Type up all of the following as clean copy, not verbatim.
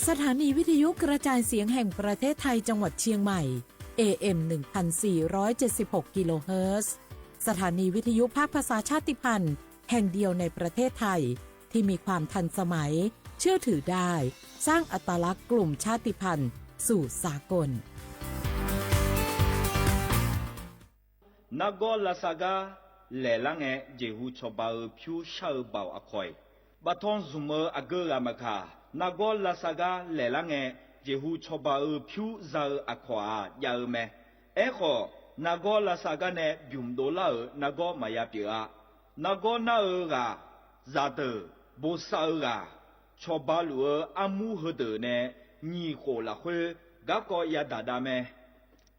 สถานีวิทยุกระจายเสียงแห่งประเทศไทยจังหวัดเชียงใหม่ AM 1476 กิโลเฮิรตซ์สถานีวิทยุภาคภาษาชาติพันธุ์แห่งเดียวในประเทศไทยที่มีความทันสมัยเชื่อถือได้สร้างอัตลักษณ์กลุ่มชาติพันธุ์สู่สากลNagol la saga le lange jehu chobao phu shau bao akhoi bathon zumer agera makha Nagol la saga le lange jehu chobao phu zar akhwa yaume ekho Nagol la saga ne byum dola nago maya pira nago na ga zade bosa ga chobalu amu hode ne ni kho la khwe ga ko ya dada me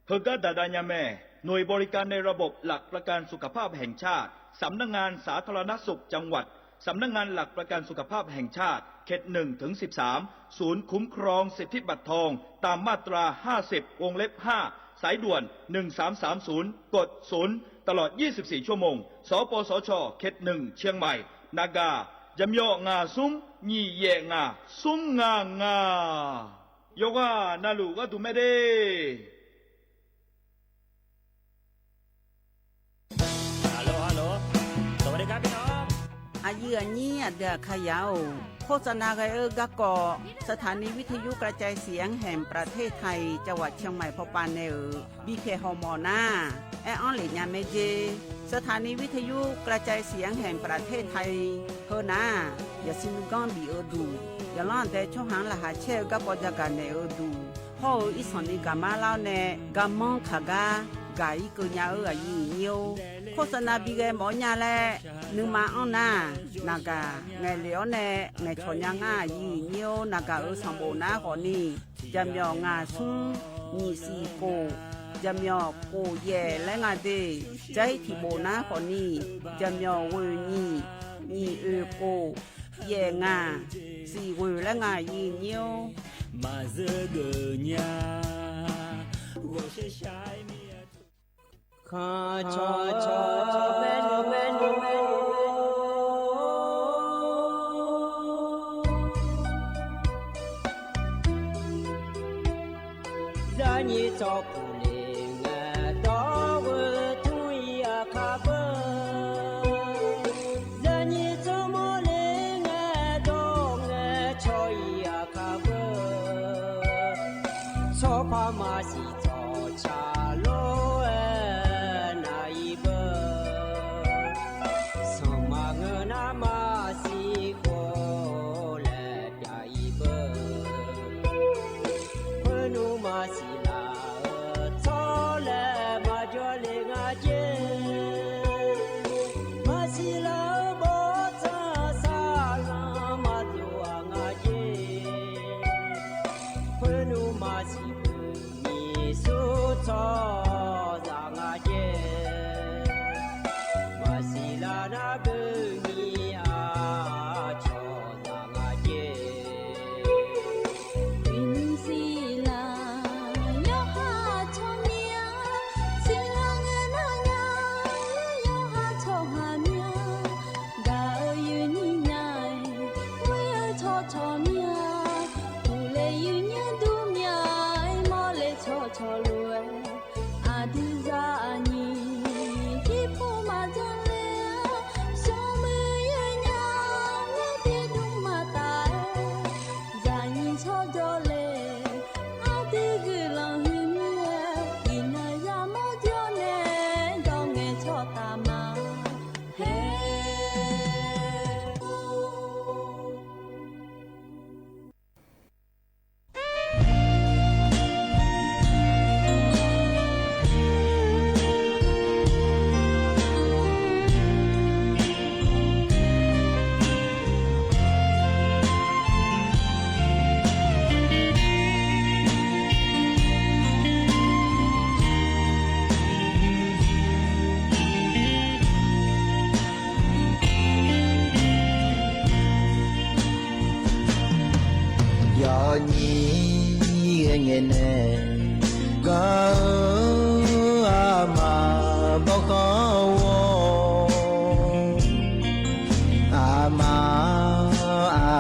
hga dada nya meหน่วยบริการในระบบหลักประกันสุขภาพแห่งชาติสำนักงานสาธารณสุขจังหวัดสำนักงานหลักประกันสุขภาพแห่งชาติเขต1ถึง13ศูนย์คุ้มครองสิทธิบัตรทองตามมาตรา50วงเล็บ5สายด่วน1330กด0ตลอด24ชั่วโมงสปสชเขต1เชียงใหม่นากายำยองาซุ้มยี่เยงาซุ้มงางายกว่านาลูก็ตุเมเดอายือนี้เดือขยาวโฆษณาไกกะกอสถานีวิทยุกระจายเสียงแห่งประเทศไทยจังหวัดเชียงใหม่พอปานเนบีเคฮอมอนาแอออนเลญาเมเจสถานีวิทยุกระจายเสียงแห่งประเทศไทยเฮนาอย่าซินกอนบีดูอย่าล้อนแต่ช่องหางละหาเชกะปอจักกันเนดูฮออีสอนีกะมาลาวเนกะมองขะกากายกะญาอายีเนียวโฆษณาบีเกหมอญาแลนึงมาอ้อนานากาไงเหลียวแนไงชอนยางายีเนียวนากาสัมโบนาขอนี่จำยองาซุงนี่สีโกจำยอโกแย่และงาเดใจที่โบนาขอนี่จำยอเวนี่นี่โกแย่งาสีเวและงายีเนียวมาเซเกญา我是ชายมีคาชอชอเมนูเมนูเมนูรานีจอปูเลงดอวทุยาคาเบรานีจอโมเลงดองชอยาคาเบชอพามาสิจอชาโล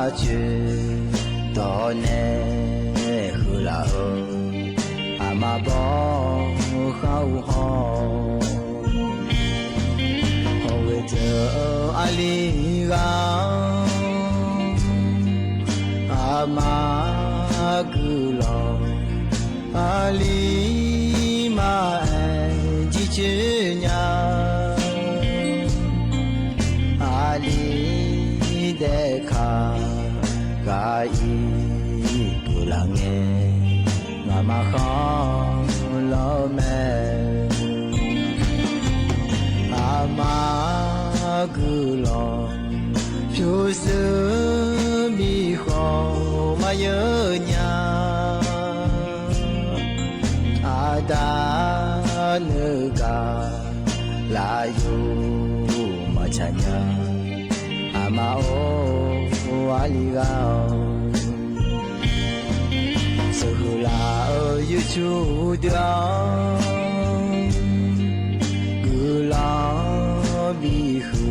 Ache တော်နဲ့ เข้าหอโอเวเจออาลีกาอามากุลอาลีมาจิเจญาอาลีเดคากาอีกุลังเงมามาขอลอแม่อามากุลผิวสือมีขอมาเยอะญาอาดาเนกาลาอยู่มาชัญญาอามาโอวาลิกาสุลาอยู่ชูเดียวกุลาบีหู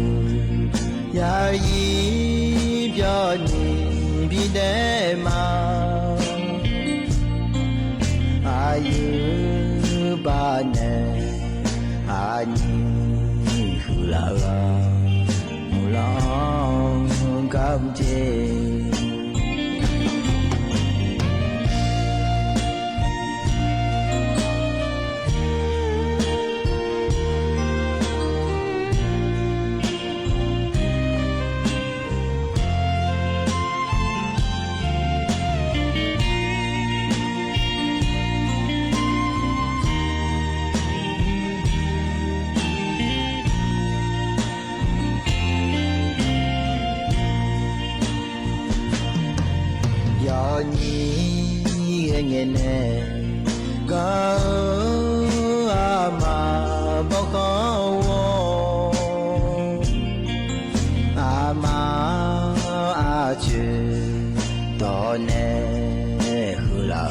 ยายีเปียวนี่บิเดมาอายุบาเนอานีหูลากามูลองกำเจเงเนกาอามาบอกขาวอามาอาเจตอนเนหุลา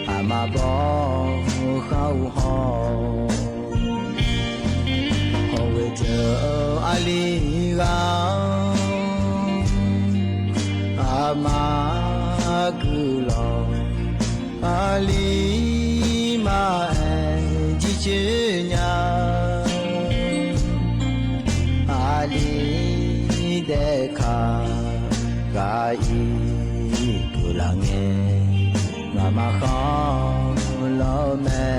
อามาบอกขาวฮอโอเวเจออาลีกาอามากุลอาลีมาจิเจญาอาลีเดคากาอีกุลังเงมามาขอลอแม่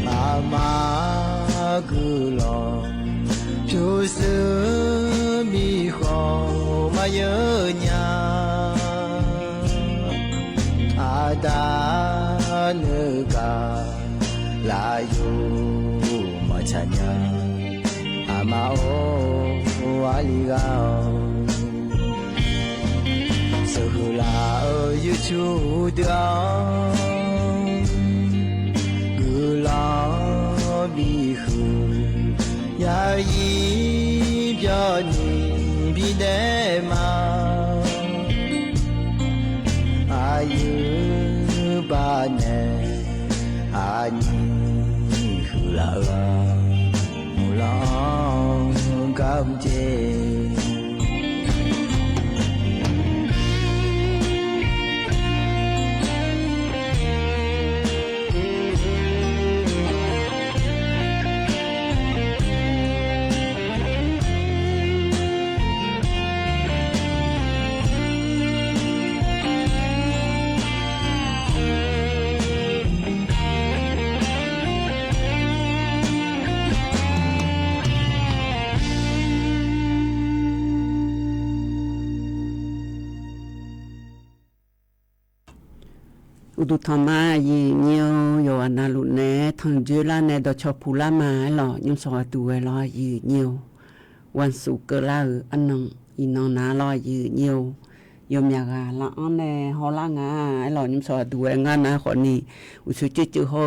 อามากุลผิวสือมีขอมาเยอะญาอาดาเนกาลาอยู่มาชัญญาอามาโอวาลิกาสุลาอยู่ชูเดียวกุลาบีหูยายีเปียวนี่บิเดมาอายุบาเนอานีหุลากามูลองกำเจอุดุธรรมายีเนียวโยอนาลุเนทังเจลาเนดชพูลามาหล่อยุสอดูเวลอยีเนียววันสุเกลาอันนังอีนองนาลอยีเนียวยมยากาละอันเนฮอลางาไอหล่อยุสอดูเวงานาขอนี้อุสุจิจือฮอ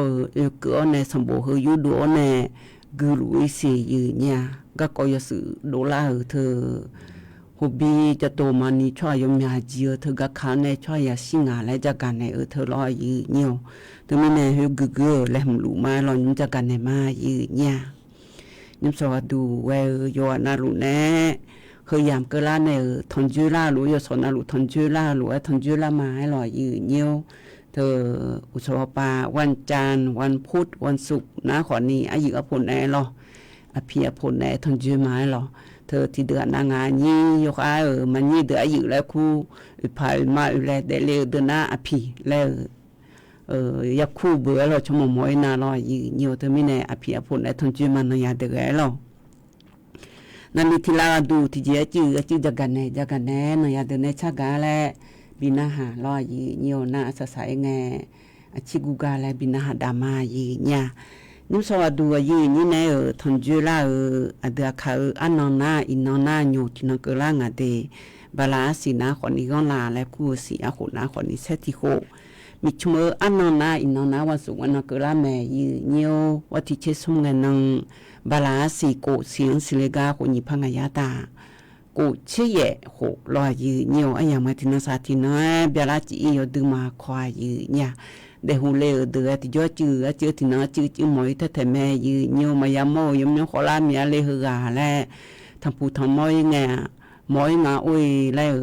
เกอเนสมโบเฮยูดูเนกุลุอิเซยีเนี่ยก็กอยสือโดลาเธอฮูบีจะโตมานี่ช่วยยมยาจีเธอก็ขาในช่วยยาสิงาและจักกันในเธอรอยืเนียวเธอไม่แน่เฮกึกและหมู่มาลอนจักกันในมายืเนี่ยยมสวัสดูเวโยนาลุแน่เคยยามกะลาในทอนจูลาลุยสนาลุทอนจูลาลุทอนจูลามาให้รอยืเนียวเ เธออุสวปาวันจันทร์วันพุธวันศุกร์นะขอนี้อายุอผลแน่หรออภิอผลแน่ทนจื้อไม้หรอเธอที่เดือนนางานยี่ยกมันยี่เดืออายุแล้วคู่อุภายมาอุแลได้เลเดือนหน้าอภิแล้วยักคู่เบื่อเราชั่วโมงม้อยนาลอยยี่เธอไม่แน่อภิอผลแน่ทนจื้อมันยาเดือหรอนั่นที่ลาดูที่เจจื้อจักกันแน่นยาเดือนแน่ชักกาแลบินาหาลอยยี่นาสะสายแงอาชิกุกาแลบินาหาดามายี่เนี่ยนุสวาดูยี่นี่แน่ทนจุลาอเดคาอันนนาอินนาโยตินกลางาเดบาลาสินาขอนิกอนลาและคู่สีอาขนาขอนิเซติโคมิชมอันนาอินนาวันสุวรรณกลาแม่ยี่เนียววัติเชสุงเงนังบาลาสิโกเสียงสิเลกาขนิพังยาตากูเชี่ยโหลอยยี่เนียวอย่างมาตินาสาติน้อยเบลาจียดึงมาควายยี่เนี่ยเดหูเลเดือที่จื้อที่น้าจื้อหมอยแท้ๆแม่ยืเนียวมายามโมยมขอลาเมียเลยหือกาแลทำผู้ทำมอยแงมอยงาอุ้ยแล้ว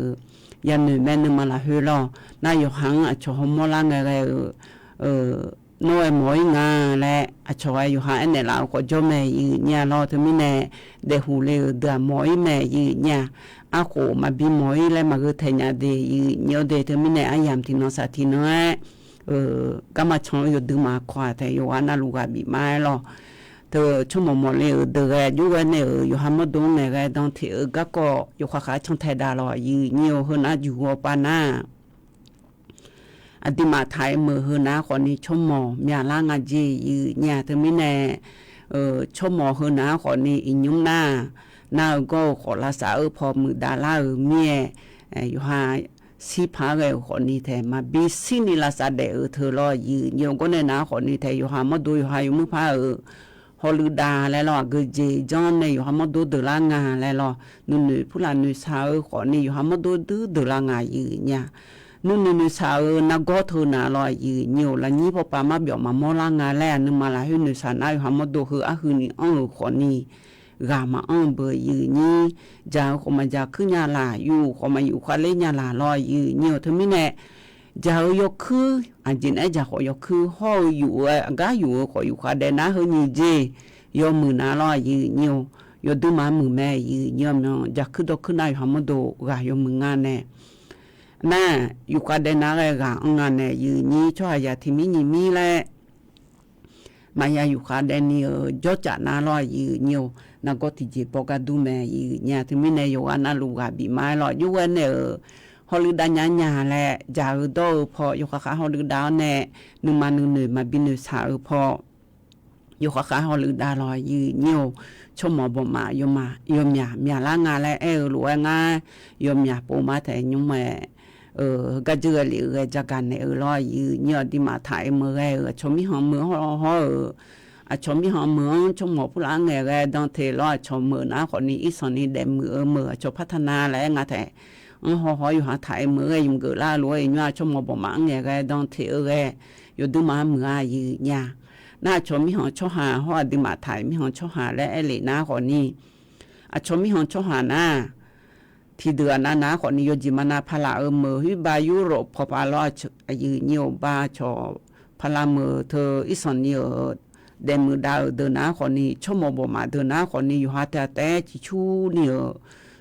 ยันนึแม่นึมาละฮือลอนายหังอชอมลาแงน้อยมอยงาและอชออยู่หาอันเนลาวก็จอแม่ยืเนี่ยรอเธอไม่แน่เดหูเลเดือมอยแม่ยืเนี่ยอาโคมาบีมอยและมาเกเทญาเดยืเนียวเดเธอไม่แน่อายามที่น้องสาธิน้อยก็มาชงอยู่ดึงมาควาแต่อยู่ว่าน่าลูกบีไม้หรอเธอชั่วโมงหมดเลยเดือดอยู่กันเนี่ยอยู่หามดงเนี่ยก็ต้องที่ก็อยู่ข้าช่างไทยดาลอยยืเนียวเฮน่าอยู่หัวปานาอดีมาไทยมือเฮน่าคนนี้ชั่วโมงมีล่างอาจียืเนี่ยเธอไม่แน่ชั่วโมงเฮน่าคนนี้อินยุ่งหน้าก็ขอลาสาพอมือดาล่าเมียอยู่หาสิพาเกคนนี้แท้มาบิสินิลาซาเดเธอรอยืนยงก็ในนาคนนี้แท้อยู่หามาดูอยู่หาอยู่มือพาฮอลิดาแล้วล่ะกเจจอนในอยู่หามาดูเดลางาแล้วล่ะนุ่นผู้หลานนุ่สาวคนนี้อยู่หามาดูเดลางายืนเนี่ยนุ่สาวนักก็เธอนาลอยยืนอยู่แล้วนี้พอปามาเบียวมามอลางาแล้วนึมาลาให้นุ่สาวนาอยู่หามาดูคือคืนนี้คนนี้กามาเบอยืนี่จาขมาจากขึ้นยาลาอยู่ขมาอยู่ควาเล่ยาลาลอยยืเนียวเธอไม่แน่จายกคืออันจินไอจาขอยกคือห่ออยู่กาอยู่ขออยู่ควาเดนะเฮนี่เจยอมือนาลอยยืเนียวยอดูมามือแม่ยืเนียวเนาะจากขึ้นดอกขึ้นได้หามาดูกายอมืองานแน่น่าอยู่ควาเดนะเลยกางานแน่ยืนี่ช่วยยาที่มีแหละมายาอยู่ควาเดนี่จอจัดนาลอยยืเนียวนักก็ที่จีปกดูแม่ยีเนี่ยที่ไม่ในอยู่อันนั้นลูกบีไม้หรอกอยู่วันเนี่ยฮอลิดาญาแหละจ่าโตพออยู่ข้าฮอลิดาแน่นึงมามาบินสาวพออยู่ข้าฮอลิดาลอยยีเนี่ยชมบ่มายมยาล่างานและหลวงายมยาปูมาแต่ยมแม่ก็เจอหรือจากกันในลอยยีเนี่ยที่มาถ่ายมือชมมีหอมมือห่อชมมีหอมเมืองชมหมอผู้ล้างแง่แกดองเทลอยชมมือนะคนนี้อีสอนนี้เดมือชมพัฒนาแล้วงาแต่ห่ออยู่หาถ่ายมือยิ่งเกิดล่ารวยเนี่ยชมหมอบ่มาแง่แกดองเทแกอยู่ดูมามือยืเนี่ยน่าชมมีหอชหาห่อดิมาถ่ายมีหอชหาและไอเหล่นะคนนี้ชมมีหอชหาหน้าที่เดือนนะคนนี้โยจิมานาพลามือฮิบายุโรปพอปาลอยืเนียวบาชอพลามือเธออีสอนนี้เดมือดาวเดินหน้าคนนี้ชั่วโมงบ่มาเดินหน้าคนนี้อยู่หาแต่จิชูเนี่ย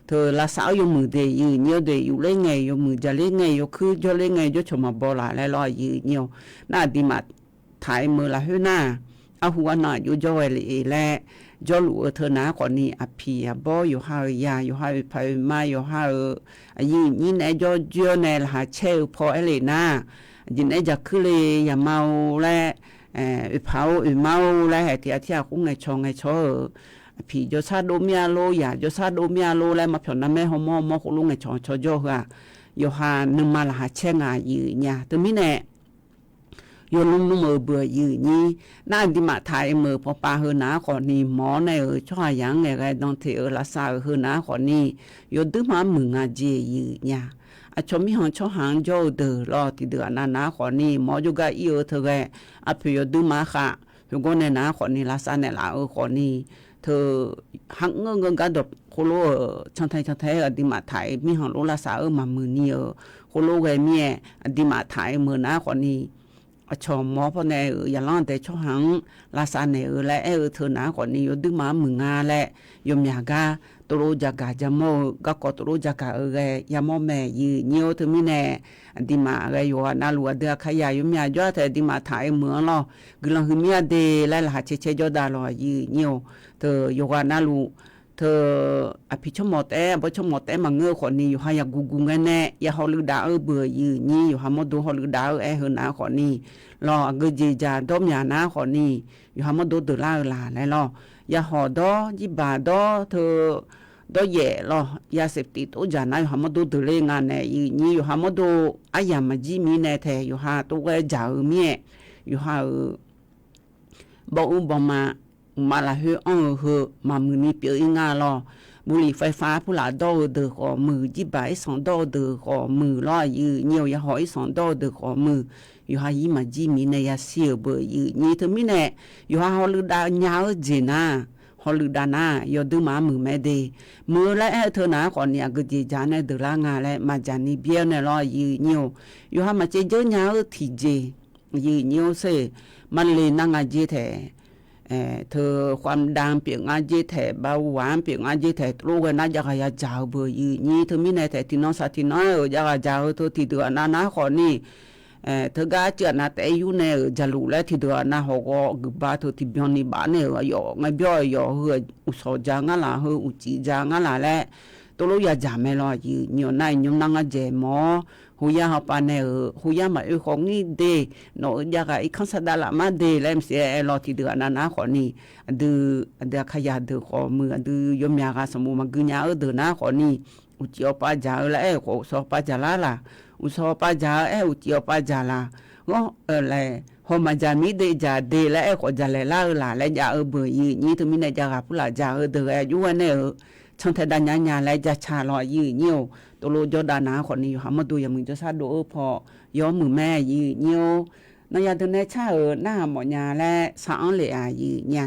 เธอละสาวอยู่มือเดียเนี่ยเดียอยู่เล่นไงอยู่มือจะเล่นไงอยู่คือจะเล่นไงอยู่ชั่วโมงบ่ละแล้วลอยยืเนี่ยหน้าดีมาถ่ายมือละให้หน้าเอาหัวหน้าอยู่จ่อยเลยและจ่อหลัวเธอหน้าคนนี้อภิบ่อยู่หายาอยู่หาไปมาอยู่หายินไอ้จ่อเจียวในหาเชลพอไอ้เลยหน้ายินไอ้จะคือเลยอย่าเมาและเผาเมาแล้วที่คงไงชงไงชอผีจซาโดมีอาโลอย่าจซาโดมีอาโลแล้วมาเผ่าน้ำแม่หอมคงลุงไงชอจ่อค่ะโยหานึงมาละหาเชงายืเนี่ยแต่ไม่แน่โยลุงมือเบื่อยืนี่น่าดิมาถ่ายมือพอปลาเฮนาขอนี้หมอในช่อยังไงไงต้องเทละซาเฮนาขอนี้โยดื้อมามึงอาเจยืเนี่ยชมมีหางช่อหางโจเดอรอที่เดือนนาขอนี้หมอจุกาอีเธอแกพยดื้อมาค่ะทุกคนในนาขอนี้ลาซาในลาขอนี้เธอหักเงินกันดบโคโลช่างไทยดิมาถ่ายมีหางโลลาซามามือนี้โคโลแกเมียดิมาถ่ายมือนาขอนี้ ชอหมอพอแนอย่าล้อนแต่ช่อหังลาซาเนและเธอหนาก่อนนี้ยดึงมามึงงาและยมยากาตโรจากาจามกะกตโรจากายามอแม่ยีเนียวถึมิแน่อันติมาอยู่นาลัวเดือขยายยมยาย่อแต่ติมาถ่ายเมืองลอกึลังหึเมียเดและละเชยอดาลอยีเนียวเธออยู่นาลูเธออภิชมอแต่บ่ชมอแต่มาเงอคนนี้อยู่หายากุกุงแน่อย่าฮอลือดาเบื่อยีนี่อยู่หามดูฮอลือดาเฮนาคนนี้รอเกจีจาดอมยานาคนนี้อยู่หามดูตลาลาและรอย่าฮอดอยิบาดอเธอดอแย่รอยาเสพติดโอจานาอยู่หามดูตเลงานแน่ยีนี่อยู่หามดูอายามาจิมีแน่แท้อยู่หาตัวจาเมียอยู่หาบ่อุบ่มามาละเฮเฮมามือนี้เปียงาลอบุหรี่ไฟฟ้าผู้หลาดอเดอขอมือจิบาย2ดอเดอขอมือลอยือเหี่ยวยาหอย2ดอเดอขอมืออยู่หายิมาจิมีในยาเสียเบยือนี่เธอมีแน่อยู่หาฮอลือดายาวเจนาฮอลือดานายอดือมามือแม่เดมือและเธอนาขอเนี่ยกะจิจาในเดลางาและมาจานี่เบียในลอยือเหี่ยวอยู่หามาเจเจยาวที่เจยือเหี่ยวเสมันเลยนางาเจแท้เธอความดังเปียงอาเจแถเบาหวานเปียงอาเจแถตรูกันน่าจะกะยาจาวเบยนี่เธอมีในแต่ที่น้องสาธิน้อยอยากจาวเธอที่เดือนาขอนี่เธอกะเจนะแต่อยู่ในจะรู้แล้วที่เดือนาฮก็กบาเธอที่บยอนนี่บ้านเนี่ยยอไงบ่อยอเฮอุสจางล่ะเฮอุจิจางล่ะและตโลยาจาแม่ลอยีညောနိုင်ညုံနငါเจมอဟူရဟပနေဟူရမအခေါငီဒေနောရကအိခန်းစဒလာမဒေလမ်စီအလောတီဒနာနာခေါနီအဒခရဒခေါမအဒယမယာကစမမဂညာအဒနာခေါနီဥချောပါကြလဲခေါဆောပါကြလာလာဥဆောပါကြဥချောပါကြလာဟောလဲဟောမကြမီဒေကြဒေလဲခေါကြလဲလာလာလဲကြအဘယီညီတမီနဲ့ကြကဖလာကြအဒယူဝနဲ့ช่างแต่ดันญาและจะชาลอยยื้อเหี่ยวตัวโลจอดานาคนนี้อยู่หามาดูอย่างมึงจะซาดูพอยอมือแม่ยื้อเหี่ยวนายาเดินในชาหน้าหมอยาและสาอันเหลอายื้อยา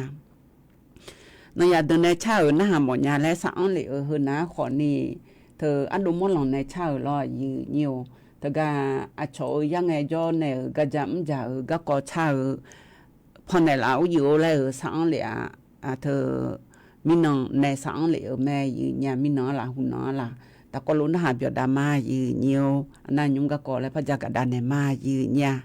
นายาเดินในชาหน้าหมอยาและสาอันเหลเฮนะคนนี้เธออันดูมอลองในชาลอยยื้อเหี่ยวแต่กะอาโชยังไงจอเนี่ยกะจำจะกะกอชาพอในลาวอยู่แล้วสาอันเหลเธอมีน้องในสังเหลวแม่ยืนยามีน้องละหุ่นน้องละแต่ก็ลุ้นหาเบียดามายืนเหี่ยวอันนั้นยุงกะกอและพระจักรดาในมายืนยาเ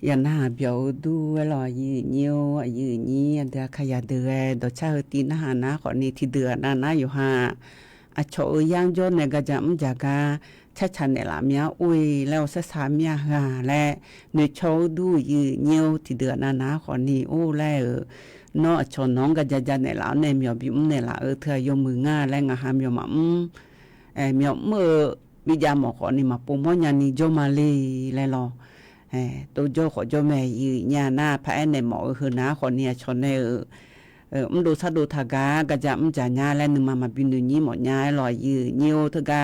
ยันหาเบียวดูลอยืเนียวยืนี้เดขยะเดือดชาตีนหานะขอนี้ที่เดือนะอยู่หาอะโชย่างโยนในกะจำจากาชันในละเมียอุ้ยแล้วซะสามีหาและในโชดูยืเนียวที่เดือนะขอนี้โอ้แลเนาะชนน้องกะจะในละในเมียบิมในละเธอยมมือง่าและงาหาเมียหม่เมียเมื่อวิญาหมอขอนี่มาปุ่มญานีโจมาลีแลรอตัวโจขอโจแม่ยืญาหน้าพระในหมอคือนะขอเนี่ยชนในดูซะดูทากากะจะจะญาและนึมาบินนี้หมดญาลอยยืเนียวทกา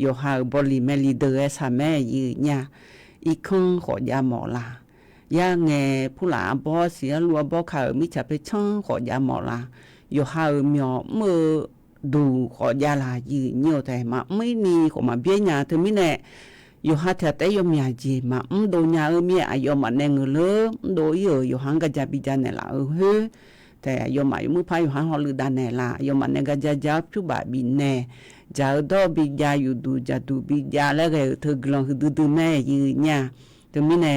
โยหาบริเมลีเดอสาแม่ยืญาอีกคงขอยาหมอลาย่าแงผู้หลาบ่เสียรัวบ่เขามิจะไปช่องขอยาหมอลาโยหาเมียมือดูขอยาลายืเนียวแต่มาไม่มีขอมาเบี้ยญาเธอมิแน่อยู่หาแต่ยมยาจีมาโดญาเมียอายมาแนงเลโดยอยู่หังกะจะบิจานะละเฮแต่ยมอยู่มือพายอยู่หังฮอลือดานะละยมแนกะจะจับจุบาบินแน่จาดอบิจาอยู่ดูจะดูบิจาแล้วก็เธอกลองคือดูแม่ยืญาเธอมิแน่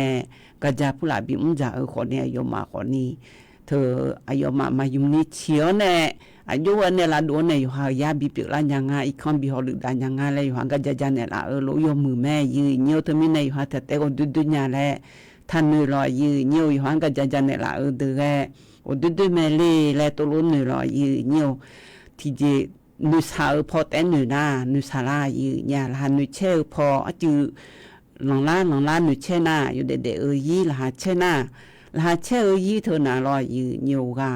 กะจะผู้ลาบิจะขอเนี่ยยมมาขอนี้เธออายมาอยู่นี่เชียวแน่อายุวันเนี่ยละโดนเนี่ยอยู่หายาบิเปล่ายังไงอีกคนบิฮอลือดายังไงเลยอยู่หังกะจะเนี่ยละโลยมือแม่ยืเนียวเธอมิแน่อยู่หาแต่ก็ดูญาแลท่านนี่รอยืเนียวอยู่หังกะจะเนี่ยละเดือโอดูแม่เลยและตัวลุ้นนี่รอยืเนียวที่จะนุสาพอแต่นุนานุสาลายืญาละนุเชพอจือหลังล้านนุเชนาอยู่เด็ดยีละหาเชนาละหาเชยีเธอน่ะรอยืเนียวกา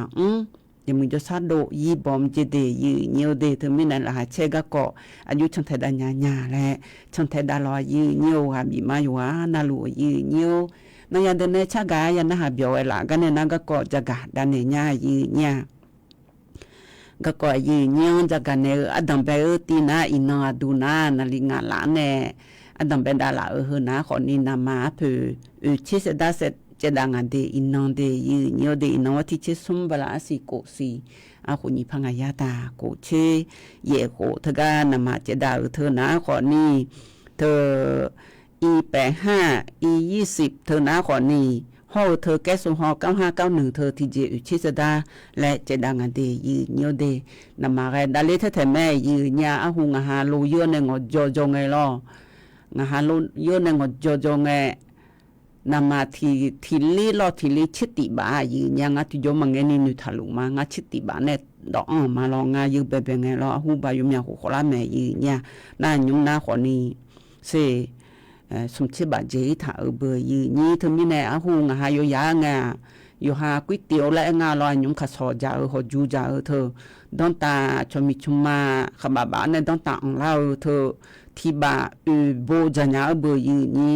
ยังมีจะซาโดยีบอมเจเดยืเนียวเดเธอไม่นั่นละหาเชกะเกาะอายุชันไทดาญาและชันไทดารอยืเนียวหาบีมาอยู่นาลูยืเนียวนายเดเนชากายันนะหาเบียวไอละกันเนี่ยนากะเกาะจะกะดานเนญายืญากะเกาะยืเนียวจะกันเนอดัมเบตีนาอินาดูนานาลิงาลาเนอดัมเบดาละนะขอนินามาเผืชิเสดาเสจะดังอันเดอินนองเดยืเนียวเดอินนอที่เชซุมบลาสิโกซีอาคุญิพังายาตาโกเชเยโกทกานามาจะดาเธอนะขอนี้เธอE85 E20 เธอนะขอนี้ฮอเธอแก๊สฮอ9591เธอที่เจอุชิสดาและจะดังอันเดยืเนียวเดนามาแกดาเลเธอแม่ยืญาอาหุงหาโลโยเนงอจอจงไงลองหาโลโยเนงอจอจงไงนามาทีลีลอทีลีชิติบายืญางาติโยมังเงนินุทะลุมางาชิติบาเนดอกมาลองงายืเบเบไงลอฮูบายุมยาโคขลาแม่ยืญานายุมนาขอนี้เซสมชิบาเจถาเบยืนี่เธอมีแน่อาหูงหาโยยางาอยู่หาก๋วยเตี๋ยวและงาลอยยุมขะสอจาหอจูจาเธอดอนตาชมิชุมาขบาบาในดอนตาของเราเธอที่บาโบจัญญาเบยืนี่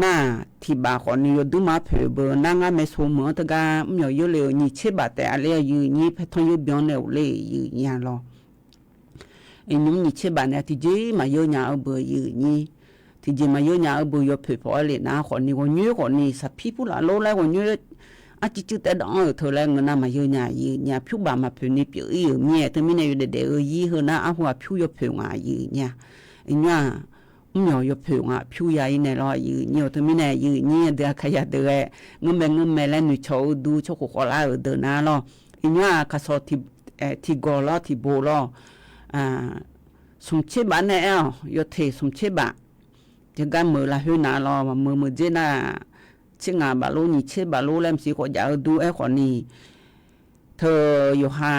น่าที่บาขอนิยดูมาเผเบนางาเมโซเหมือนตะกาเมียวเยเลนี่เชบาแต่อะไรยืนี่เพทยบิอนเนวเลยืนี่รอไอ้นุ่มนี่เชบาเนี่ยที่เจมาโยญาเบยืนี่ที่จมาโยญาบุยเผยพอเลยนะขอนี่คนนี้คนนี้สับพี่ผู้ละโลแล้วคนนี้อาจิตแต่ดองเธอแล้วเงินมาโยญายืญาผิวบามาเผยนี่เปียเมียเธอไม่ได้อยู่เด็ดยี่เฮนะอาหัวผิวยเผยงายืญาไอ้เนี่ยเมียยเผยงาผิวยายในรอยืญาเธอไม่ได้ยืญาเดือขยะเดือเงินแม่แล้วหนูโชว์ดูโชว์ขอลาเดินนะรอไอ้เนี่ยคาสอที่กอลที่โบลสมเชบานเนี่ยยเทสมเชบาจะกันมือละหื้อนาลอมือเจน่าชิงาบาลูนี่เชบาลูเล่มสีขอยาดูไอ้คนนี้เธออยู่หา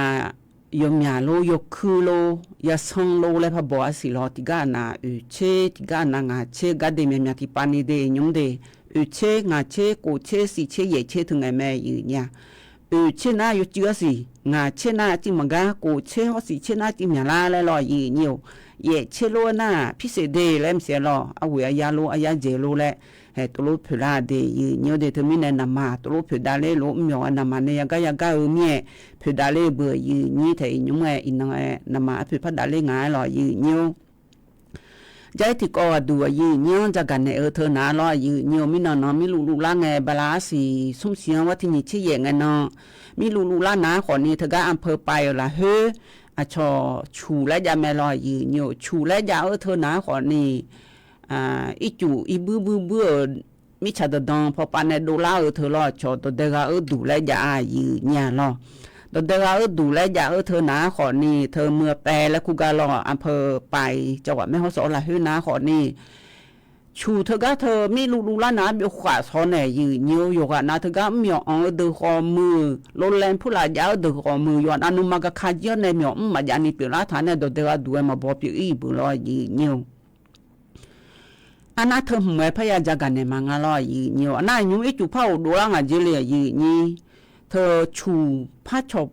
ยมยาโลยกคือโลยาซังโลและพะบัวสิลอติกานาเชติกานางาเชกาเดเมียติปานีเดยมเดเชงาเชโกเชสิเชเยเชถึงไงแม่ยืเนี่ยเชน่าอยู่เจือสิงาเชน่าจิมกาโกเชฮอสิเชน่าจิมยาลาและลอยยืเนี่ยเยเชโลนาพิเศษเดเลมเสียลอเอาเวียยาโลอายาเจโลและตัวลูกผือเดยืเนียวเดเธอมีในนามาตัวลูกผือดาเลโลมีอนามาในยากายากาเมียผือดาเลเบื่อยืนี่เธอยุ่งอินนามาผือพัดดาเลงายลอยยืเนียวใจที่ก็ดูยืเนียวจากกันในเธอหนาลอยยืเนียวมีนอนมีลูล่าไงบาลาสีสุ่มเสียงว่าที่นี่เชี่ยไงนอมีลูล่านาขอนี้เธอก็อำเภอไปละเฮชอชูและยาแม่ลอยยืนอยู่ชูและยาเธอนะขอนี่อีจูอีบื้อ มิชาดดองพอปานในดูลาเธอรอชอตเดกาดูแลยายืญาลอตเดกาดูแลยาเธอนาขอนี่เธอเมื่อแปรและคุกาลออำเภอไปจังหวัดแม่ฮ่องสอนละฮือนาขอนี่ชูเธอกะเธอมีลูลานาบิขวาซอแน่ยืญยวอยู่กะนาเธอกะมีอ๋อเดขอมือโลแลนผู้ลายาเดขอมือย้อนอนุมากะคาเยในมีอ๋อมาญานิเปลาฐานในตเดกาดูมาบ่ปิอีบุลอยืญยวอันนั้นเธอหมวยพยาจักกันในมังลอยืญยวอันนั้นอยู่อีจุเผาดูลางะเจเลยยืญญีเธอชูพัดชบ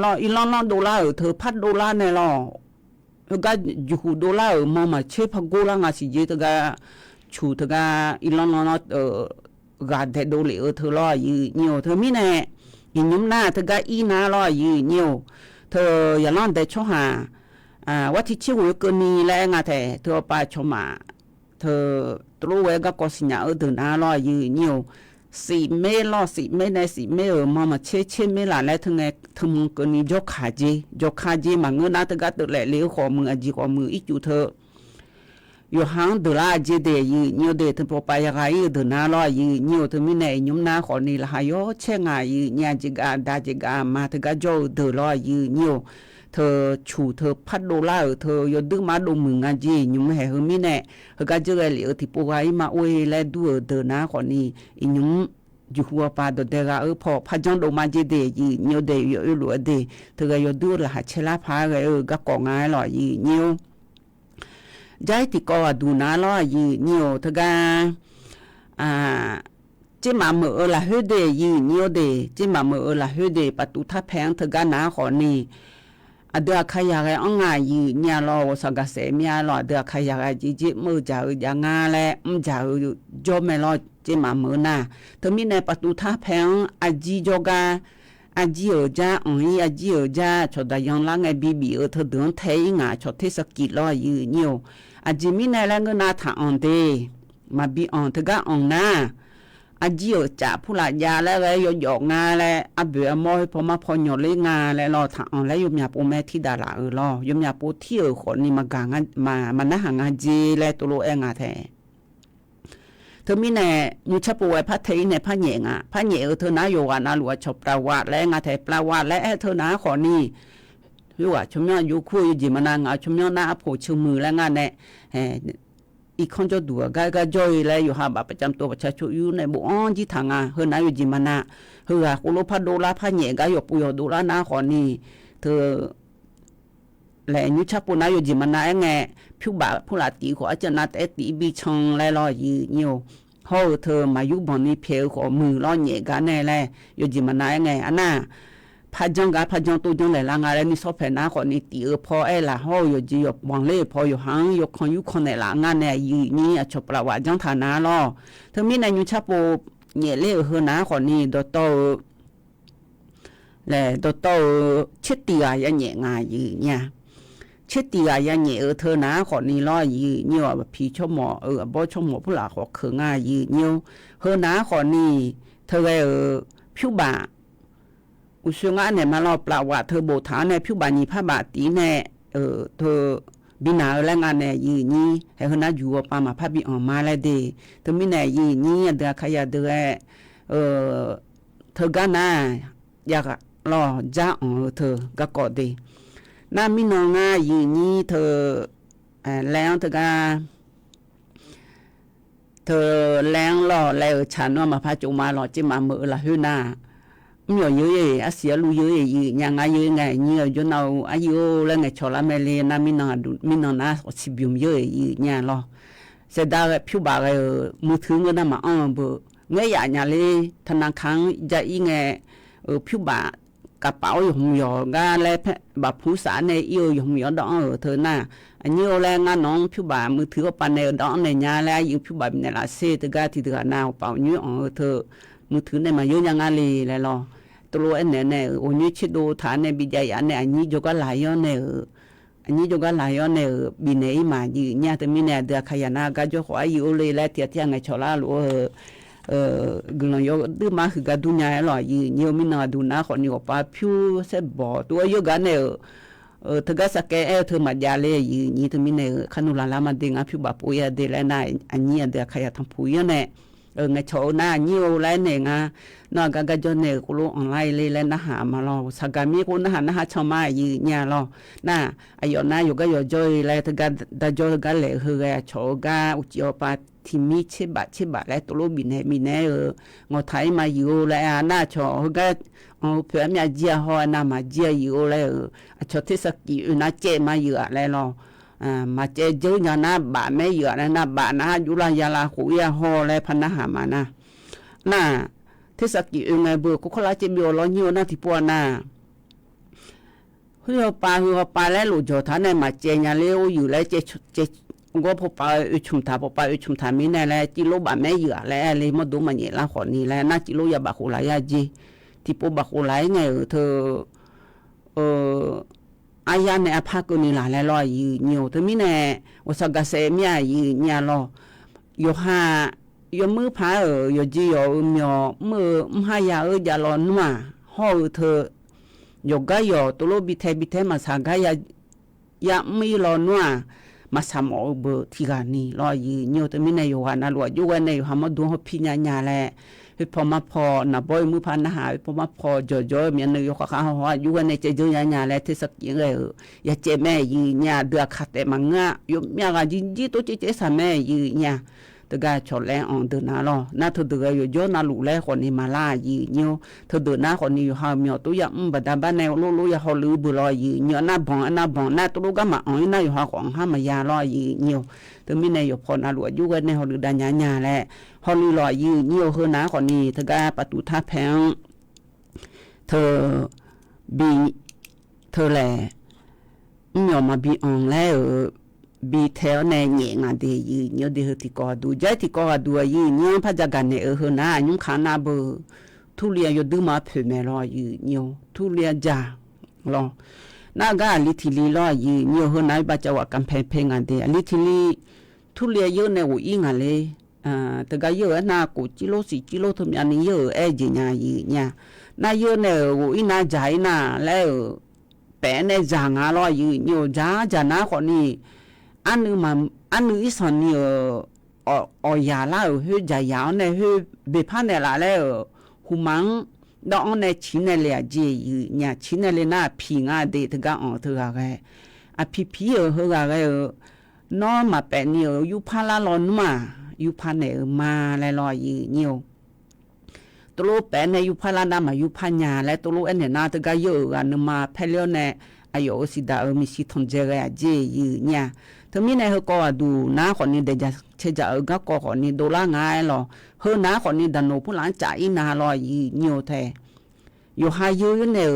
รออีลอนดอลลาร์เธอพัดดอลลาร์ในรอก็อยู่ดอลลาร์มาเชพกูลางะสิเจตกะชูตกะอีลอนกาเดดอลเธอรอยืญยวเธอมีแน่อียุมหน้าเธอกะอีนารอยืญยวเธออย่าลอนได้ชอหาว่าที่ชื่อว่าเกินนี้แล้วงะแท้เธอไปชมาเธอตรู้ไว้ก็กสิญาเดินหน้ารอยืญยว4เมลอ4เมใน4เมมาเชเมลาและถึงไงถึงกนี่ยกขาเจมาเงินนาตกะตแลเลขอมืออจีขอมืออีจูเธออยู่หางดลาเจเดยืญยวเดถึงพอไปยังไงเดินหน้ารอยืญยวถึงมีในยุมนาขอนี่ละหายอเชงายืญญาจิกาดาจิกามาตกะโจเดรอยืญยวเธอชูเธอพัดดอลลาร์เธอยดึงมาดูมืองาจียุมให้เฮมีแน่เฮกะเจเลที่ปวยมาอวยและดูเดินหน้าขอนี้อียุมอยู่หัวปาดเดกะพอพัดจังดมาจีเดยีเนียวเดยอยู่หลัวเดเธอก็ยดูละหาเชลาพาก็กองายหล่อยีเนียวใจที่ก็ดูนาหล่อยีเนียวเธอก็จิมาเมื่อละเฮเดยีเนียวเดจิมาเมื่อละเฮเดประตูท่าแพงเธอก็นาขอนี้อเดือขยายอ่างยีญาลอสังกเสมียลอเดือขยายจิมือจ่าอย่างาและจ่าจอมลอจิมามือนาเธอมีในประตูท่าแพงอาจีจกาอาจีจ้าอาจีจ้าชดยังลังไอบีเธอเดินเทยงาชดเทสกิลอยืเนียวอาจีมีในแรงเงินนาถาอันเดมาบีอันเธอก็อันนาอาจีจ่าผู้หลายาแล้วยอกงาและอับเบือมอยพอมาพอหยอดเลยงาและรอถาอันและยมยาปูแม่ที่ดารารอยมยาปูที่คนนี่มากางมานะหางาจีและตัวโลเองาแท้เธอมีแน่มุชป่วยพระเทในพระเหงพระเหงเธอนาโยวานาหลวชประวัติและงาแท้ประวัติและเธอนาขอนี่อยู่ว่าชมยออยู่คุยจิมานางาชมยอนาโผชื่อมือและงานแน่อีกคนจะดูก็จอยและอยู่หาบัตรประจำตัวประชาชนอยู่ในบุอ้อนที่ทางเฮนาอยู่จิมานาเฮือกุลพัดโดลาพระเหงก็อยู่ปุยโดลานาขอนี่เธอและยุชปุนาอยู่จิมานาไงผิวบาผู้หลาตีขออาจารย์นาแต่ตีบีชงและรอยืเนียวเฮาเธอมาอยู่บนนี้เพลขอมือรอเหงกันแน่แลอยู่จิมานาไงอันน่ะพาจังตัวจังเลยละงานแล้วนี่สอบแผนนาขอนี่ตีพอละเฮาอยู่จีอยู่บางเล่พออยู่หางอยู่คนอยู่คนในละงานเนี่ยยืนี่ชอบประวัติจังฐานะรอเธอมีในยุชปุเหงเล่เฮนาขอนี่ดอโตและดอโตชิติยาเหงงายืเนี่ยเชติยาเหงเธอนาขอนี่รอยืเนี่ยวพี่ชมบ่ชมผู้หลาขอคืองายืเนี่ยวเฮนาขอนี่เธอผิวบาอุชงะเนี่ยมารอปลาว่าเธอโบถาในผิวบานีพระบาตีแน่เธอบินาแรงานเนี่ยยืนี่ให้เฮนาอยู่ปามาพระบิออกมาแล้วเดเธอมีแน่ยืนี่เดือขยะเดือเธอกันนะอยากรอจ้าเธอก็กอดเดน้ามีน้องยืนี่เธอแล้วเธอก็เธอแรงรอแล้วฉันว่ามาพาจูมาหล่อจิมาเมื่อละหื้อหน้ามีอยู่เยอะอาเสียรู้เยอะยังไงเยอะไงเนี่ยจนเอาอายุแล้วไงชอละเมลีน้ามีน้องนะสิบยมเยอะเนี่ยหรอเสด็จผิวบาร์มือถือเงินน่ะมาเบอเงี้ยอย่างเลยธนาคารจะอีไงผิวบากระเป๋าอยู่หงยอกาและแบบผู้สารในเอี่ยวอยู่หงยอดองเธอหน้าอันนี้แรงงานน้องผิวบามือถือปันในดองในญาแล้วอยู่ผิวบาในลาเซตกาที่เดือหน้าเป่านี้เธอมือถือในมาเยอะยังไงเลยรอตัวเนี่ยโอ้ยชิดูฐานในบิดายเนี่ยอันนี้จก็หลายย้อนเนี่ยอันนี้จก็หลายย้อนเนี่ยบินในมาอยู่เนี่ยแต่มีเนี่ยเดือขยันนาก็จะขออยู่เลยแล้วเตี้ยเตี้ยไงชอลาหรือกลางยกดื้อมาคือกระดุนใหญ่หล่อยืนเยอะมินาดูนะคนอยู่ป่าผิวเสบ่อตัวเยอะกันเนี่ยเธอก็สักแก่เธอมาจาเลยยืนนี่เธอมีเนี่ยขนุลาลามาเด้งผิวแบบปุยเดลน่ะอันนี้เดี๋ยวขยันทำปุยเนี่ย ไงโชหน้ายิ้วแล้วเนี่ยงานอกก็จนเนี่ยกูรู้ออนไลน์เลยแล้วนะหามาลอสักมีกูนะหาชาวมายืเนี่ยลอน่ะอายอนะอยู่ก็อยู่จอยแล้วตะกะดะจอยก็เลยคือโชกะอุจปาที่มีชิบะแล้วตุลุบินให้มีแน่งอไทยมาอยู่แล้วน่ะโชก็เพื่อมีเจียฮอน่ะมาเจียอยู่แล้วชอที่สักกี่น่ะเจมาอยู่แล้วลอมาเจเจอญานะบะแม่อยู่นะบะนะอยู่ละยาลาขุยาฮอแล้วพนะหามานะน่ะที่สักกี่ไงเบื่อกูขลาเจบิโอลอญิวนะที่ปัวน่ะฮือปาแล้วลูกจอท่านมาเจญาเลวอยู่แล้วเจก็พอปาชุมทามีแน่แล้วจิโลบะแม่อยู่แล้วเลยมาดูมันเนี่ยละขอนี้แล้วน่ะจิโลยาบะขุลายาจีที่ปัวบะขุลายไงเธออายาในอภาคนี่ล่ะแล้วยืเหี่ยวตะมีแน่ว่าสักกะเสมียืญาลอยู่หายมือพาอยู่จีอยู่เมียมือมหายาจาลอนัวฮอเธอยกกะอยู่ตุโลบิเทมาสากายามีลอนัวมาสามอเบที่กานี่ยืเหี่ยวตะมีแน่อยู่หานะลวอยู่กันในหามาดูเฮาพิญญาแลพอมาพอนะบ่อยมือพานะหาพอมาพอจ่อๆมีอันอยู่ข้างๆว่าอยู่กันในเจอญาๆแล้วที่สักอย่างอย่าเจแม่ยืญาเดือขัดแต่มังงะอยู่มีกะจิโตเจสาแม่ยืญาตะกะชอแลออนเดนาลอนะทดกะอยู่จอนะลูแลคนนี้มาลายืญอทดนะคนนี้อยู่หามีตุยะบดาบะแนโลยะฮอลืบุลอยืญนะบ่นะตุกะมาออนนะอยู่หาของหามายาลอยืญตะมีในอยู่พอนะลูอยู่กันในฮอลืดาญาๆแลฮอลืลอยืญเฮือนะคนนี้ตะกะประตูท่าแพงเธอบีเธอแลมีมาบีออนแล้วบีเทลในเงียงเดยืเนียวเดฮติกอดูใจติกอดูยืเนียวพะจักันเนเฮนายุคานาเบทุเรียยดูมาเพ่แม่รอยืเนียวทุเรียจาลอนากาลิทิลีรอยืเนียวเฮนาบาจาวะกัมเพงเดลิทิลีทุเรียเยเนวอิงาเลตะกะเยนากูจิโลสิจิโลทมยานิเยเอจิญายืญานาเยเนวอินาจายนาแล้วแปะในจางารอยืเนียวจานาคนนี้อันนึอีสันนี่ยาลาเฮจายาวเนี่ยเฮเบพาเนี่ยละแล้วหุมังดอกในชินเลยเจยืเนี่ยชินเลยน่าพิงเดตกะอเธอกะอะพีเฮกะนอมาแปนี่อยู่พาลาลอนมาอยู่พาเนี่ยมาแล้วรอยืเนี่ยตโลแปในอยู่พาลานามาอยู่พาญาและตโลอันเนี่ยนาตกะเยอะกันมาเพลยวเนี่ยอายุสิดามีสิทนเจกะเจยืเนี่ยทมีในเฮก็ดูน้าคนนี้เดจะเชจะก็คนนี้ดอลลาร์ง่ายหรอเฮน้าคนนี้ดันโนผู้หลานจ่ายนาลอยเงียวแท้อยู่หายอยู่เนี่ย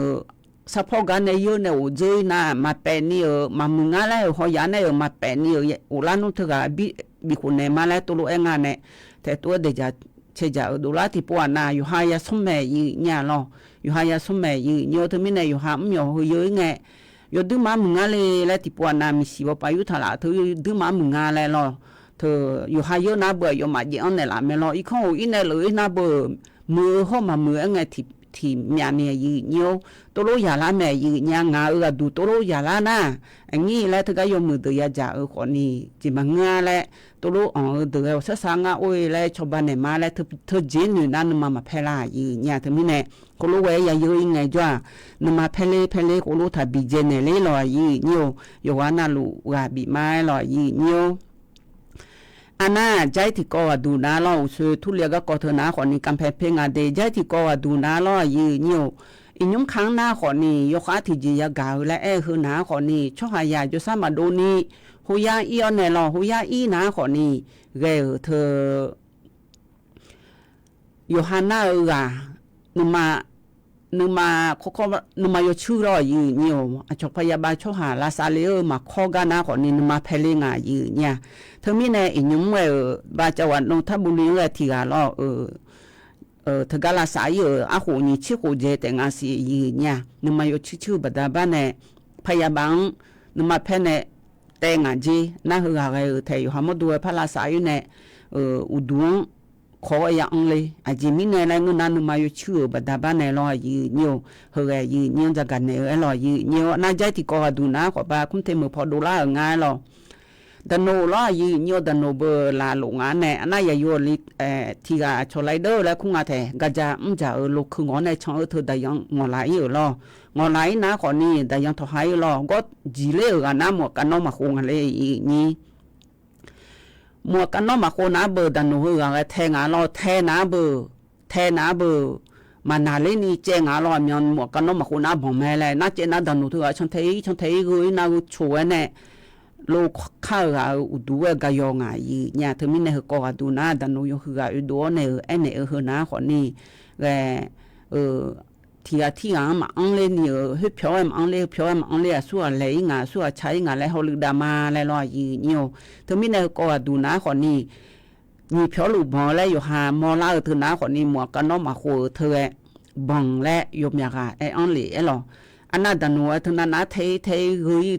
สะพอกันเนี่ยอยู่เนี่ยอุจจนามาเป็นนี่มามึงอะไรหอยานเนี่ยมาเป็นนี่อุลานุทกะบิคนเนี่ยมาแล้วตัวเองเนี่ยแต่ตัวเดจะเชจะดอลลาร์ที่ปวนาอยู่หายสมแม่ยี่เนี่ยหรออยู่หายสมแม่ยี่เงียวทมีในอยู่หามเงียวเยอะไงยดูมามึงอะไรแล้วที่ปวนามิสิว่าไปยุทธละเธอดูมามึงอะไรหรอเธออยู่หายเยอะนะเบื่ออยู่มาเยอะเนี่ยละไม่หรออีกข้ออีเนี่ยเลยนะเบื่อมือเข้ามามือไงที่มีอันเนี่ยยืเนียวตัวโลยาละแม่ยืญางาดูตัวโลยาละนะอันนี้แล้วเธอก็ยมือตัวยาจ่าคนนี้จิมังงาแล้วตัวโลเดือดสังงาโอ้ยแล้วชาวบ้านเนี่ยมาแล้วเธอจีนอยู่นั่นมาเพลายืญาเธอมีเนี่ยคนรู้ไว้ยาเยอะยังไงจ้านมาเพลคนรู้ถ้าบีเจเนเลยลอยยืเนียวอยู่ว่าน่าลูว่าบีไม้ลอยยืเนียวอันน่ะใจที่ก็ดูนาเราซื้อทุเรียนก็เธอนาคนนี้กำแพงเพงเดใจที่ก็ดูนาเรายืเนียวอีนุ่มครั้งหน้าคนนี้ยกอาทิจียากาวและคือนาคนนี้ชอบหายาจะสามารถดูนี้หุยาอีอันเนี่ยเราหุยาอีนาคนนี้เกเธออยู่ฮันน่านึมานึมาโยชื่อรอยืเนียวจบพยาบาลชอบหาลาซาเลมาข้อกันนาคนนี้นึมาเพลงยืเนี่ยเธอมีในอีนุ่มบาจังหวัดนนทบุรีที่กาลเธอกาลาสายอาหูนี่ชื่อหูเจแต่งอาศียืเนี่ยนึมาโยชื่อบดาบ้านเนี่ยพยาบาลนึมาเพเนี่ยแต่งจีน่าหืออะไรเธออยู่หามาดูพระลาสายเนี่ยอุดวงขออย่างเลยอาจจะมีในเงินนั้นมาอยู่ชื่อบดาบ้านในรอยยืนเนียวเฮยยืนเนียวจากกันในรอยยืนเนียวน่าใจที่ก็ดูนะขอบาคุ้มเทมือพอดูล่าง่ายหรอ ดโนล้อยืญอดโนเบลาลงาแน่อันยายลิที่กาชไลเดอร์และคุงาแทกะจะจะลูกคืองอในช่องเธอได้ยังงอหลายอยู่ลองอหลายนะขอนี้ได้ยังทอหายลอก็จีเลกันนะหมวกกันนอมาคงอะไรอีนี่หมวกกันนอมาโคนะเบอร์ดโนเฮอแทงาลอแทนาเบอร์มานาเลนี่เจงาลอมยอนหมวกกันนอมาโคนะบ่แม่แลนะเจนะดโนเธอฉันเทกุยนะกูชัวแน่โลข้าวอุดูกายองอีเนี่ยเธอมีในหกอดูนะดันโนยหืออุดูเนอเนเฮนะขอนี่แกที่มาอังเลนี่เฮเพียวอังเลสัวเลยงาสัวใช้งาและฮอลิดามาและลอยเนี่ยเธอมีในหกอดูนะขอนี่มีเพียวลูกหมอและอยู่หามอลาเธอนะขอนี่หมวกกันนอมาโคเธอบังและยมยากาอังเลหรออันนั้นดันโนเธอนะเทเ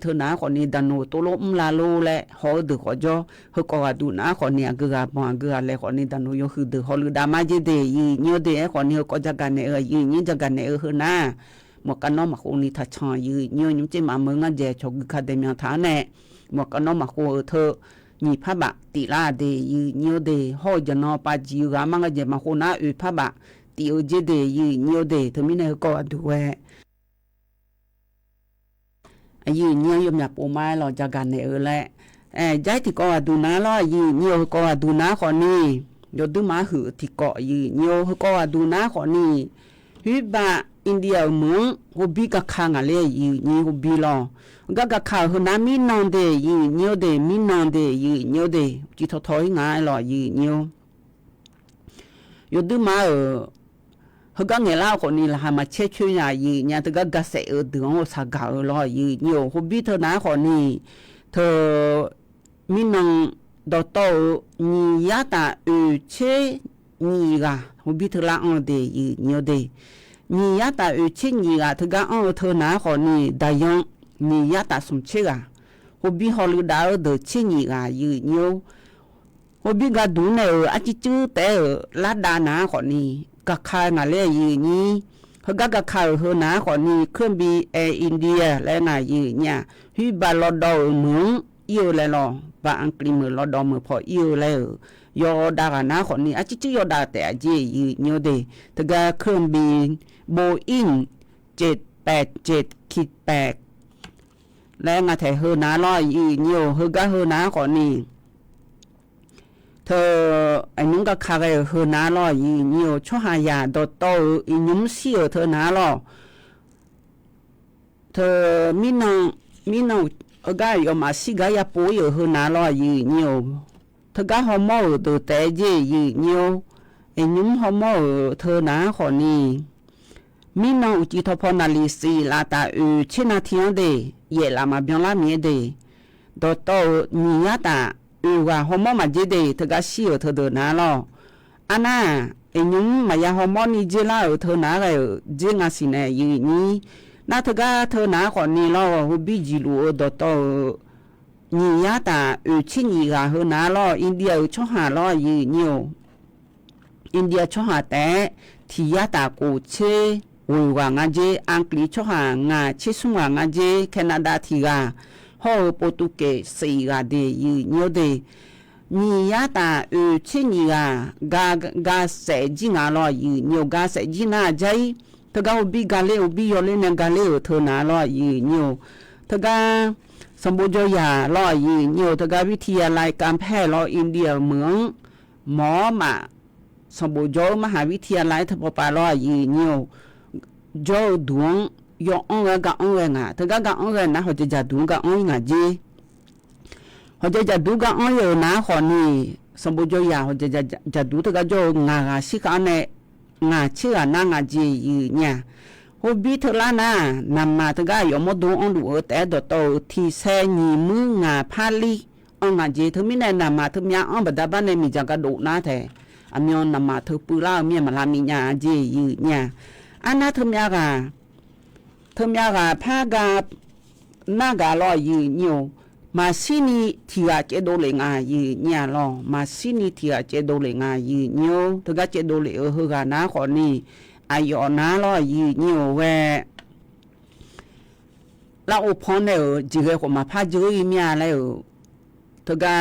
ธอนะคนนี้ดันโนตัวลมลาโลและฮอดือขอจอเขาก็ดูนะคนนี้เกือบบังเกือบเลยคนนี้ดันโนยคือดือฮอลดามาเจเดยีเนียเดคนนี้ก็จะกันเนยีนี่จะกันเนเฮนะหมวกกันน้องมาคนนี้ทัชยีเนียยุ่งเจมาเมืองเจชกคาเดมีฐานเนหมวกกันน้องมาโคเธอมีพระบะติลาเดยีเนียเดฮอจะนอปาจิรามังเจมาโคนะพระบะติโอเจเดยีเนียเดเธอมีในก็ดูเยืนยมอยากปูไม้เราจะกันในแหละย้ายที่ก็ดูนะล้อยืนยก็ดูนะขอนี่ยดูมาหือที่เกาะยืนยก็ดูนะขอนี่ฮิบะอินเดียเมืองฮบิกะคางอะไรยืนฮบิลอกะกะคาหนามินอนเดยืนยเดมินอนเดยืนยเดจิตถอยง่ายล้อยืนยดูมาเฮก็เงลาคนนี้ละมาเช็ดช่วยยีเนี่ยตะก็กระเสดึงเอาสักกะรอยีเนี่ยฮบิเธอนะคนนี้เธอมินังดอโตนียาตาเชนีกะฮบิเธอละอันเดยีเนี่ยเดนียาตาเชนีกะเธอก็อันเธอนะคนนี้ได้ยังนียาตาสมเชกะฮบิฮอลิดาเดเชนีกะยีเนี่ยฮบิกะดูเนี่ยอาจิจูแต่ลาดานะคนนี้กะคายงาเลยีนี้เฮกะคายเฮนะขอนี้เครื่องบินแอร์อินเดียและงายีเนี่ยฮิบาลอดอเมืองอีเลลอบาอังกฤษเมืองลอดอเมืองพออีเลยยอดานะขอนี้อาจิจิยอดาแต่อาจียีเนเดตะกะเครื่องบินโบอิง787-8และงาแถเฮนะลอยยีเนียวเฮกะเฮนะขอนี้เธอไอ้นุ้งก็คาเรเฮนาลอยีนิโอช่หายาดโตอีนุ่มเสียเธอนาลอเธอมินองกายอมาสิกายาปุยเฮนาลอยีนิโอเธอก็ฮอมอตัวแต่เจยีนิโอไอ้นุ่มฮอมอเธอนาขอนี้มินองจิตพอนาลิสีลาตาเชนาเทียนเดเยลามาเบียงลาเมียเดดโตนิยาตาว่าฮอร์โมนมาเจเดเธอก็เสียเธอเดินนะล่ะอันน่ะไอ้ยุ่งมายาฮอร์โมนนี่เจล่าเธอหน้าเลยเจงาสิเนี่ยยี่นี่น่าเธอก็เธอหน้าคนนี้ล่ะฮูบิจิลูดอตนี่ยาตาชินีกาเฮน่าล่ะอินเดียช่อหาล่ะยี่นี่อินเดียช่อหาแต่ที่ยาตากูเชวยว่างาเจอังกฤษช่อหางาเชสุงางาเจแคนาดาที่กาฮอโปรตุเกสสีกาเดยีเนียเดมียาตาชินีกาเสจิงาลอยีเนียกาเสจินาใจตะกาอุบิกาเลอุบิยอเลเนกาเลเธอนาลอยีเนียตะกาสมบูรณ์ยาลอยีเนียตะกาวิทยาลัยการแพทย์ลออินเดียเมืองหมอมาสมบูรณ์มหาวิทยาลัยทบปาลอยีเนียโจดวงยอองกะองเงาตะกะองเงนะเฮาจะจัดดูกะองงาเจเฮาจะจัดดูกะองเยนะขอนี่สมบูรณ์ยาเฮาจะจัดดูตะกะโจงาสิกะเนงาเชื่อนะงาเจยีเนี่ยโฮบิเทลานะนำมาตะกะยอมดูองดูแต่ดโตที่แซญีมืองาพาลีองงาเจทมิเนนำมาทมยาองบดาบะเนมีจักะดูนะแท้อมยอนนำมาทปุลาเมียมลามีญาเจยีเนี่ยอันนะทมยากาเธอมีอะไรพากาหน้ากาลอยยืนอยู่มาสินีที่อาเจโดเลงายืนเนี่ยลอมาสินีที่อาเจโดเลงายืนอยู่เธอก็เจโดเลเฮกานาขอนี่อายอนาลอยยืนอยู่เวเราอุปนเนี่ยจีเกขมาพาจื้อมีอะไร ทกา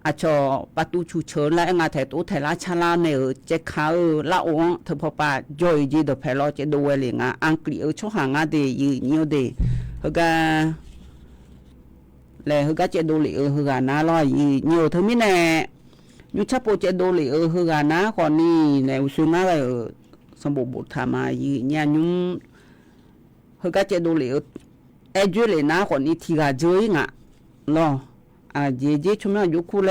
อาจอประตูฉุกเฉินและงาแถตูไทราชาลาเนเจคาละองเธอพอปาจอยจีดเพลอเจดูเวลิงอังกฤษชหางาเดยนิวเดทกาและทกาเจดูลิทกานาลอยนิวเธอมิแนยุชะโปเจดูลิทกานาคอนี่ในอุสุนาเลยสมบูรณ์ธรรมาญายุทกาเจดูลิเอจูเลนาคนนี้ทีกาเจยงะลอเจชุมยุคุเล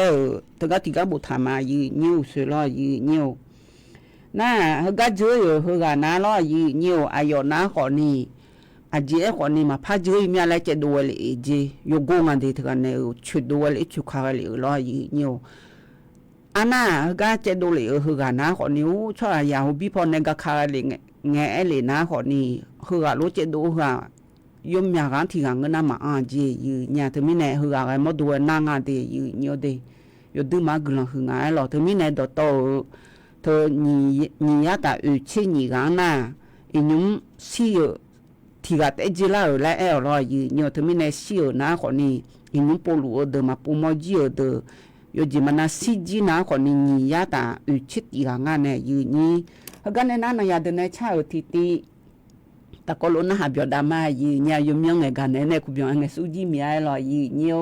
ตกะติกาบุธามานิวสุลอนิวน่าฮกะเจยฮกะนาลอนิวอายอนาคนนี้เจคนนี้มาพาเจยมีอะไรจะดูเลยเจยกงานเดทกันเนชุดดูเลยชุกคาเลยลอนิวอันน่ะฮกะจะดูเลยฮกะนาคนนี้ช่วยยาฮูบิพอเนกะคาเลยแงเอเลนาคนนี้ฮกะรู้จะดูฮะยมยากันที่กันนะมาเจญาทมิเนฮืออะไรมาดูนางาเดยอเดยอดึมากลังฮืงายหรอทมิเนดโตเธอนี่ยาตาอุชินี่กันนะอินุมซีที่กัดเอจิลาและเอรอยอทมิเนซีนะคนนี้อินุมปลูเดมาปูมจิเดยอจิมานาซีจีนะคนนี้นี่ยาตาอุชิตีกันนะนี่ฮกันนะนายาเดนชาอุติตะกลนะหาเบียดามาญายุมยังไงกันเนคุบยองไงสุจิมีไอลอญิว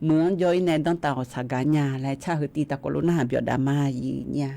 เหมือนจอยในดังตาสากาญาและชาหติตะกลนะหาเบียดามาญา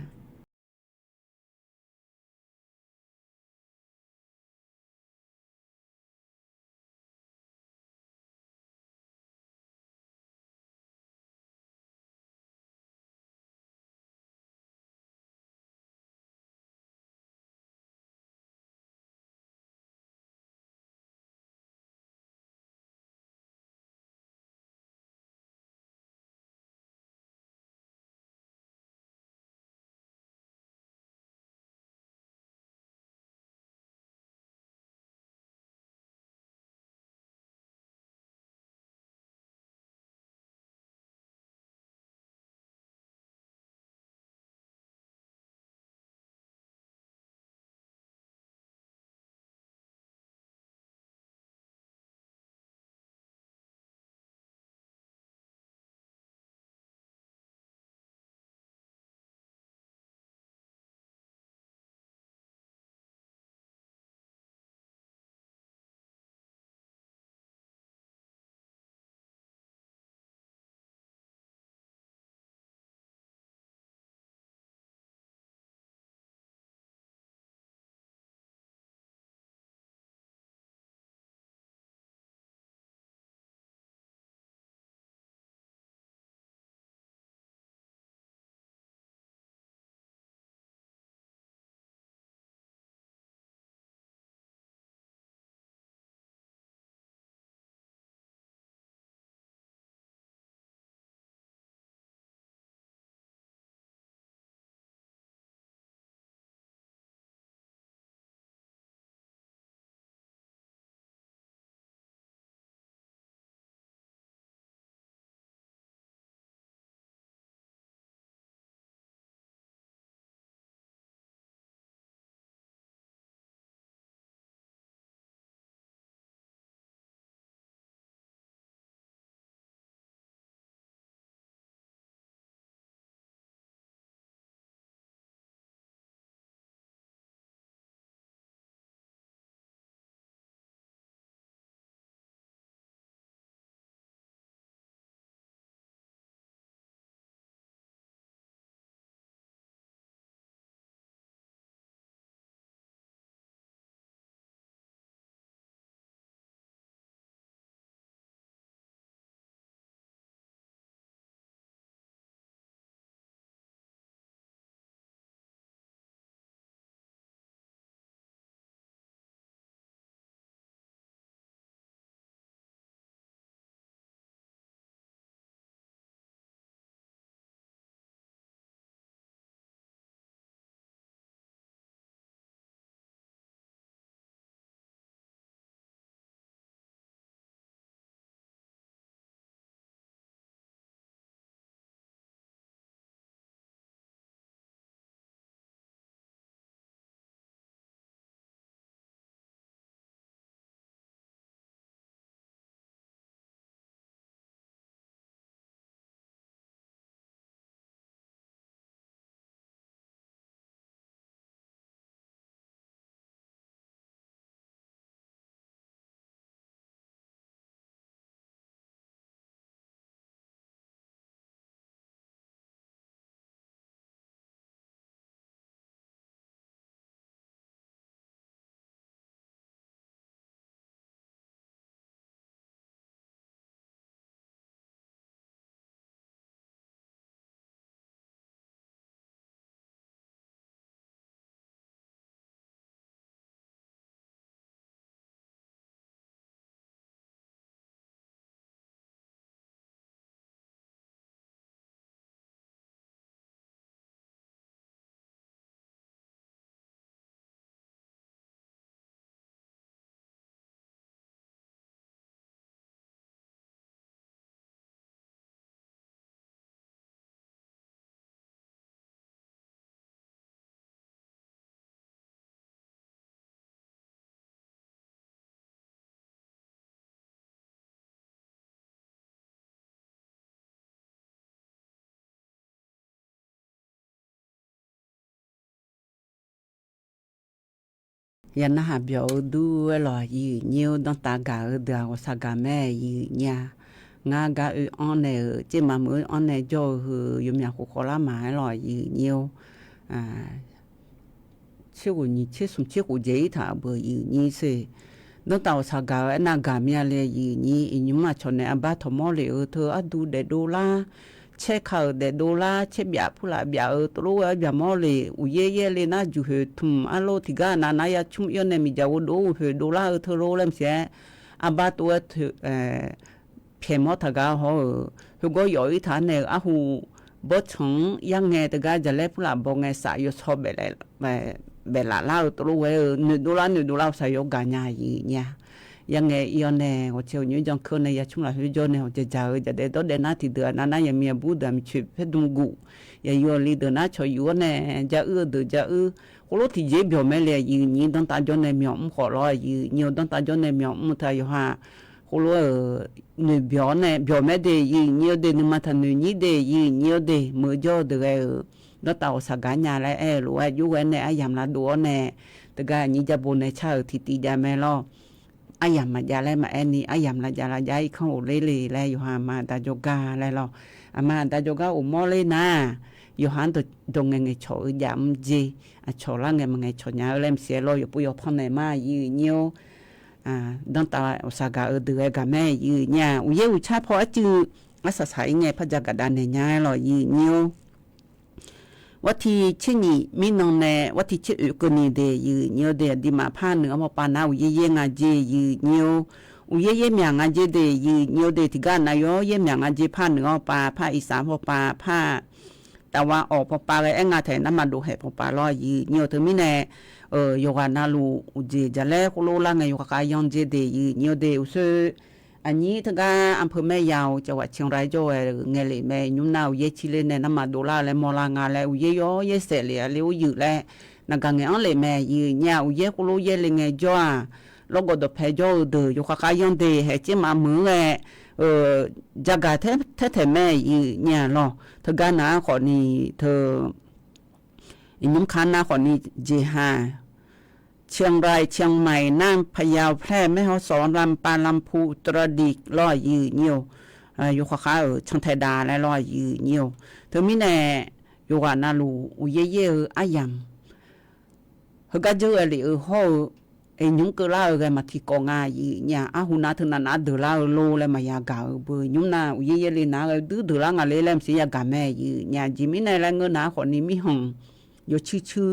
ยันนะหาเบียวดูหลอยีนิ้วดองตากาเดือวสากาแม่ยีเนี่ยงากาออนเนจิมามือออนเนโจหืออยู่เมียคุคอลาหมาหลอยีนิ้วชื่อนี่ชื่อสมชื่อกูเจถาเบยีนี่สิดองตาสากานากาเมียเลยยีนี่อินุมาชนในอบาทมอเลเธออดูเดโดลาเชเขาเดโดลาเชบยาผู้ละบยาตรูบยามอเลอุเยเยเลนะจูเฮทุมอโลติกานานายาชุมยอนเนมิจาวโดเฮโดลาเธอโรเลมเสียอบาตัวเพมอทกาฮอฮูโกยอยทานเนอะฮูบ่ชงยังไงตกาจะเลผู้ละบ่ไงสายชอบเบลาลาตรูเ1 ดอลลาร์สายกาญายีเนี่ยยังไงอีอนเนโอเชียวnew jong ko ne ya chungla hu jo ne ho ja ja de do de na ti de na na ya mi bu da mi chu phe dung gu ya yo li de na cho yo ne ja de ja ko lo ti je byo me le yi ni don ta jo ne mi om kho lo yi ni don ta jo ne mi om ta yo ha ko lo ne byo me de yi ni de ni ma ta ni de yi ni de mo jo de nó tàu sa ga nya la lo yu ne ayam la do ne de ga ni ja bo ne cha ti ti ja me lo ayam ma ja le ma eni ayam la ja la jai khong le le le yo ha ma da joga le lo ama da joga o mo le na yo han to dong nge cho yam ji a cho la nge ma nge cho nya lem se lo yo pu yo phon ne ma yi nyo don ta sa ga de ga me yi nya u ye u cha pho a chu a sa sai nge pha ja ga da ne nya lo yi nyoวัที่ชื่อนี่มีน้องแน่วัที่ชื่อก็นี่เดยืเนียวเดดิมาผ้าเหนือมาปานาอุเยเยงาเจยืเนียวอุเยเยเมียงาเจเดยืเนียวเดที่กานายเยเมียงาเจผ้าเหนือปาผ้าอีสานพอปาผ้าแต่ว่าออกพอปาเลยงาแถนำมาดูเหพอปาลอยืเนียวถึงมีแน่โยกานาลูอุเจจะแลคุโลละไงโยกากายองเจเดยืเนียวเดอุเซอันนี้ถ้าอำเภอแม่ยาวจังหวัดเชียงรายโจเงลิแม่ยุ่มนาวเยชิเลเนี่ยนำมาดูลาและมอลางาและอุเยยเยเสเลียเลี้ยวอยู่และนักเงอันเลยแม่ยืเนี่ยอุเยกุโลเยเลเงจ้าแล้วก็ดเพจเดยกากายองเดเหจิมามือจักรเทแม่ยืเนี่ยเนาะถ้านาขอนี้เธอยุ่มคันนาขอนี้เจฮาเชียงรายเชียงใหม่น่านพะเยาแพร่แม่ฮ่องสอนลำปางลำพูตรดิตร้อยยืเนียวอยู่ข้าช่างไทยดาและร้อยยืเนียวเธอมีแน่อยู่ว่านาลูอุเยเยอายัมเฮกะเจอเลยโหไอ้ยุงก็ลากันมาที่กองายืเนี่ยอาหุนาเธอนาเดลาโลและมายากาเบยุมนาอุเยเยเลยนาดื้อเดลางาเลเลมเสียกาแม่ยืเนี่ยจิมีในแรงเงินนาคนนี้มีห้องอยู่ชื่อ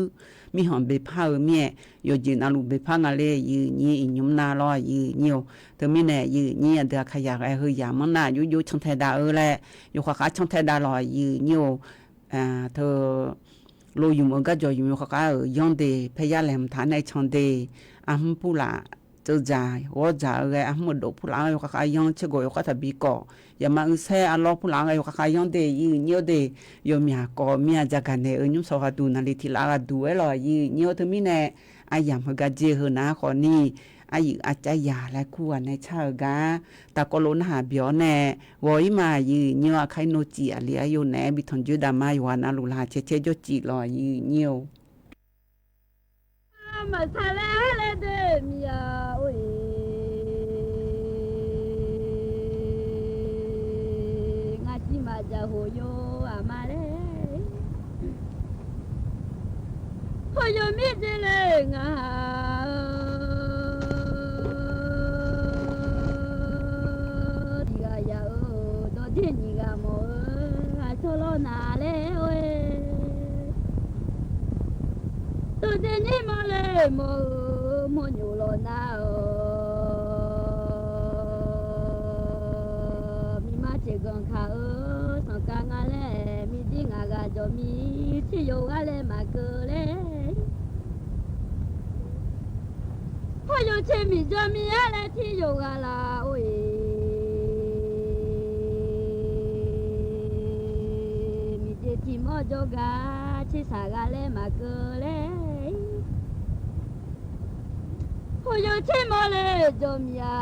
มีหอมเบพาเมียโยจินาลูเบพางาเลยืนี่ยุมนาลอยยืเนียวเธอมีแน่ยืนี่เดือขยะไอ้เฮยามันน่ะอยู่ช่างไทยดาแหละอยู่ข้าช่างไทยดาลอยยืเนียวเธอโลอยู่มันก็จะอยู่ข้ายองเดพยาแหลมฐานในชอนเดอัมปุละเจ้าจ่ายหัวจ่าไงอัมดปุละอยู่ข้ายองเชโกอยู่ข้าทบีก่ออย่ามาเซ่อัลลอฮ์ปุละอยู่ข้ายองเดยืเนียวเดยมียก่อมียจากกันเนยุ่มสวัสดูนาลิทิลาดูลอยยืเนียวเธอมีแน่อายามเฮกะเจเฮนะขอนี่อายุอาจยาและคู่ในชาวกาตะกโลนหาเบียวแน่วอยมายืเนียวไคโนจิอาลีอายุแน่บิทอนจุดามายานาลุลาเชโจจิลอยยืเนียวมาซาลาเลเดมียาโอ้ยงาจิมาจาโฮโยอามาเลโฮโยมิเจเลงาดิกายาโอโดเทนิกาโมอาโชโลนาเลโอ้ยตูเจนี่มาเลยโมญูโลนามีมาเจกังคาสังกังอะไรมีดิ้งอากาจมีที่อยู่อะไรมาเกเลยพออยู่เชมีจะมีอะไรที่อยู่อะไรโอ้ยมีเจที่มอจกาที่สากอะไรมาเกเลยพออยู่เชมาเลยจมยา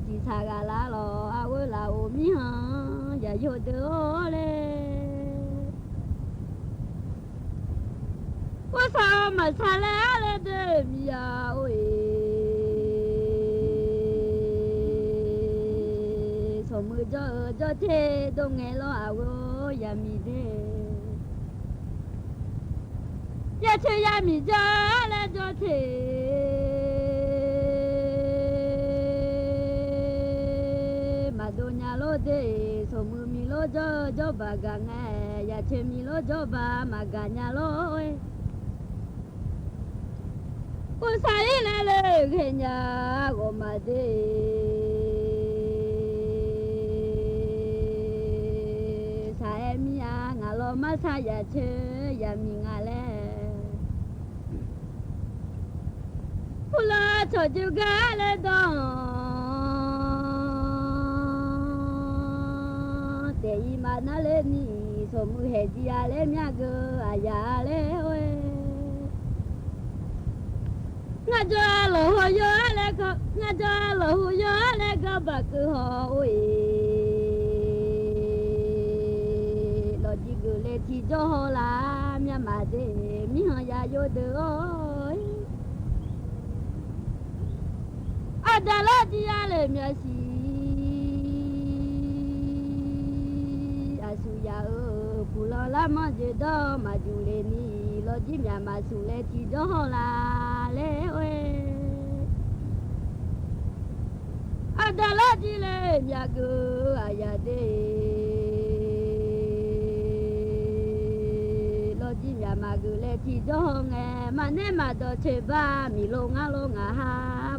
ที่สากอะไรหรออาวุธเรามีหางอย่าอยู่เด้อเลยพ我操嘛擦来了的米呀喂从木着天都爱了啊我呀米的呀去呀米着来着天de so mu mi lo jo ba ga nga ya che mi lo jo ba ma ga nya lo e o sa yi le le ke nya go ma de sa e mi ya nga lo ma sa ya che ya mi nga le pula cho ju ga le don te ima na le ni so mu he ji ya le mya go aya le we nga jo lo ho yo le ko nga jo lo ho yo le ko ba ku ho we lo ji go le ti jo ho la mya ma de mi ho ya yo de oi ada lo ji ya le mya si ya pulo la ma je do ma ju le ni lo ji mya ma su le ti do la le we ada la ji le mya go aya de lo ji mya ma go le ti do nge ma ne ma do che ba mi lo nga ha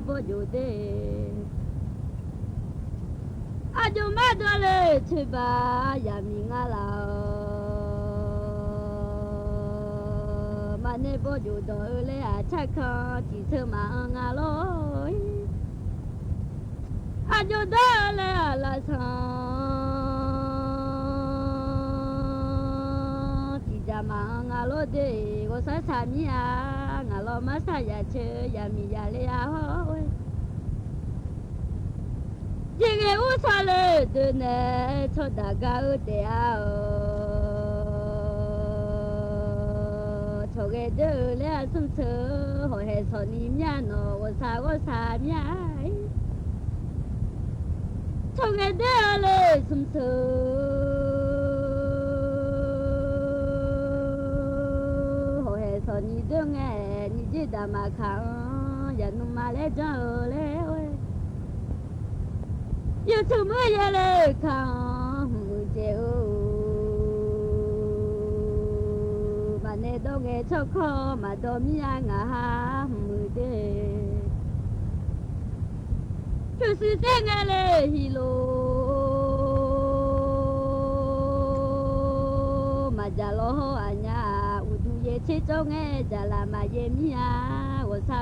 bo ju de ajo ma do le che ba ya mi nga la ma ne bo ju do le a cha kha ti se ma nga lo ajo do le a la sa ti ja ma nga lo de go sa sa mi a nga lo ma sa ya che ya mi ya le a ho Jige usale de ne choda ga de a choge de le sum se ho he so ni mya no wo sa mya choge de le sum se ho he so ni de nge ni ji da ma kha ya nu ma le ja le yêu thương mới ya le khang mu je o ma ne do nge cho kho ma do mi ya nga ha mu de chu si de nga le hi lo ma ja lo ho anya u du ye che cho nge ja la ma ye mi ya wo sa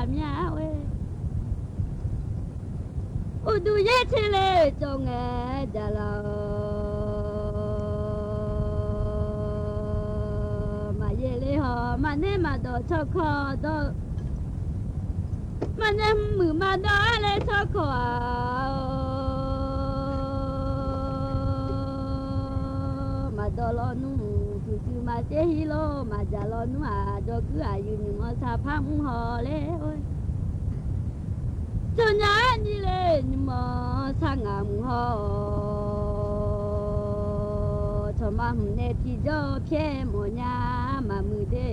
mi ya we u du ye che le cho nge ja la ma ye le ho ma ne ma do cho kho do ma ne mu ma do le cho kho ma do lo nu tu tu ma te hi lo ma ja lo nu a do ku a yu ni mo sa pha mu ho le oi cho nya ni le ni mo sa nga mu ho cho ma mu ne ti jo phe mo nya ma mu de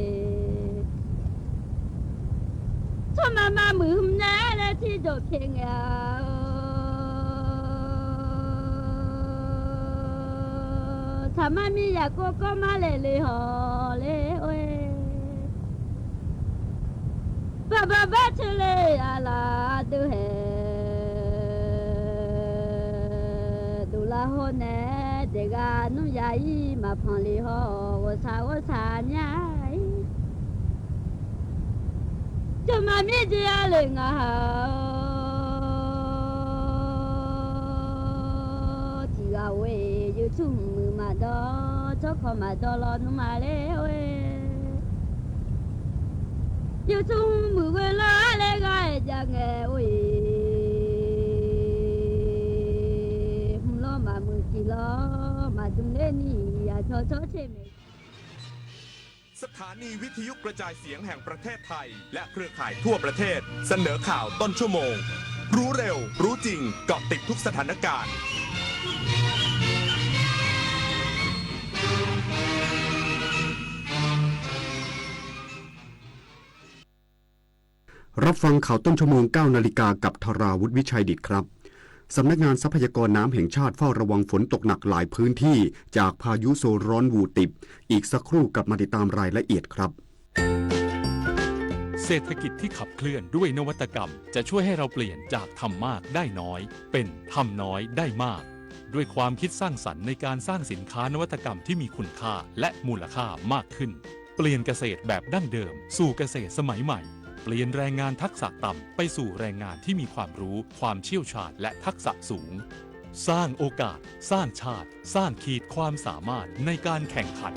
cho ma mu ne le ti jo phe nga sa ma mi ya ko ma le ho le oi ba chele ala du he du la ho ne de ga nu ya yi ma phon li ho wo sa nya cho ma mi ji ya le nga ti ga we yu chu mu ma do cho kho ma do lo nu ma le we yêu chung mưa quên lá lê gai cha nghe ôi lo mà mưa chỉ lo mà chúng lên đi à cho chế mày สถานีวิทยุกระจายเสียงแห่งประเทศไทยและเครือข่ายทั่วประเทศเสนอข่าวต้นชั่วโมงรู้เร็วรู้จริงเกาะติดทุกสถานการณ์รับฟังข่าวต้นชั่วโมง 9 นาฬิกากับธราวุฒิวิชัยดิษฐ์ครับสำนักงานทรัพยากรน้ำแห่งชาติเฝ้าระวังฝนตกหนักหลายพื้นที่จากพายุโซนร้อนวูติบอีกสักครู่กลับมาติดตามรายละเอียดครับเศรษฐกิจที่ขับเคลื่อนด้วยนวัตกรรมจะช่วยให้เราเปลี่ยนจากทำมากได้น้อยเป็นทำน้อยได้มากด้วยความคิดสร้างสรรค์ในการสร้างสินค้านวัตกรรมที่มีคุณค่าและมูลค่ามากขึ้นเปลี่ยนเกษตรแบบดั้งเดิมสู่เกษตรสมัยใหม่เปลี่ยนแรงงานทักษะต่ำไปสู่แรงงานที่มีความรู้ความเชี่ยวชาญและทักษะสูงสร้างโอกาสสร้างชาติสร้างขีดความสามารถในการแข่งขัน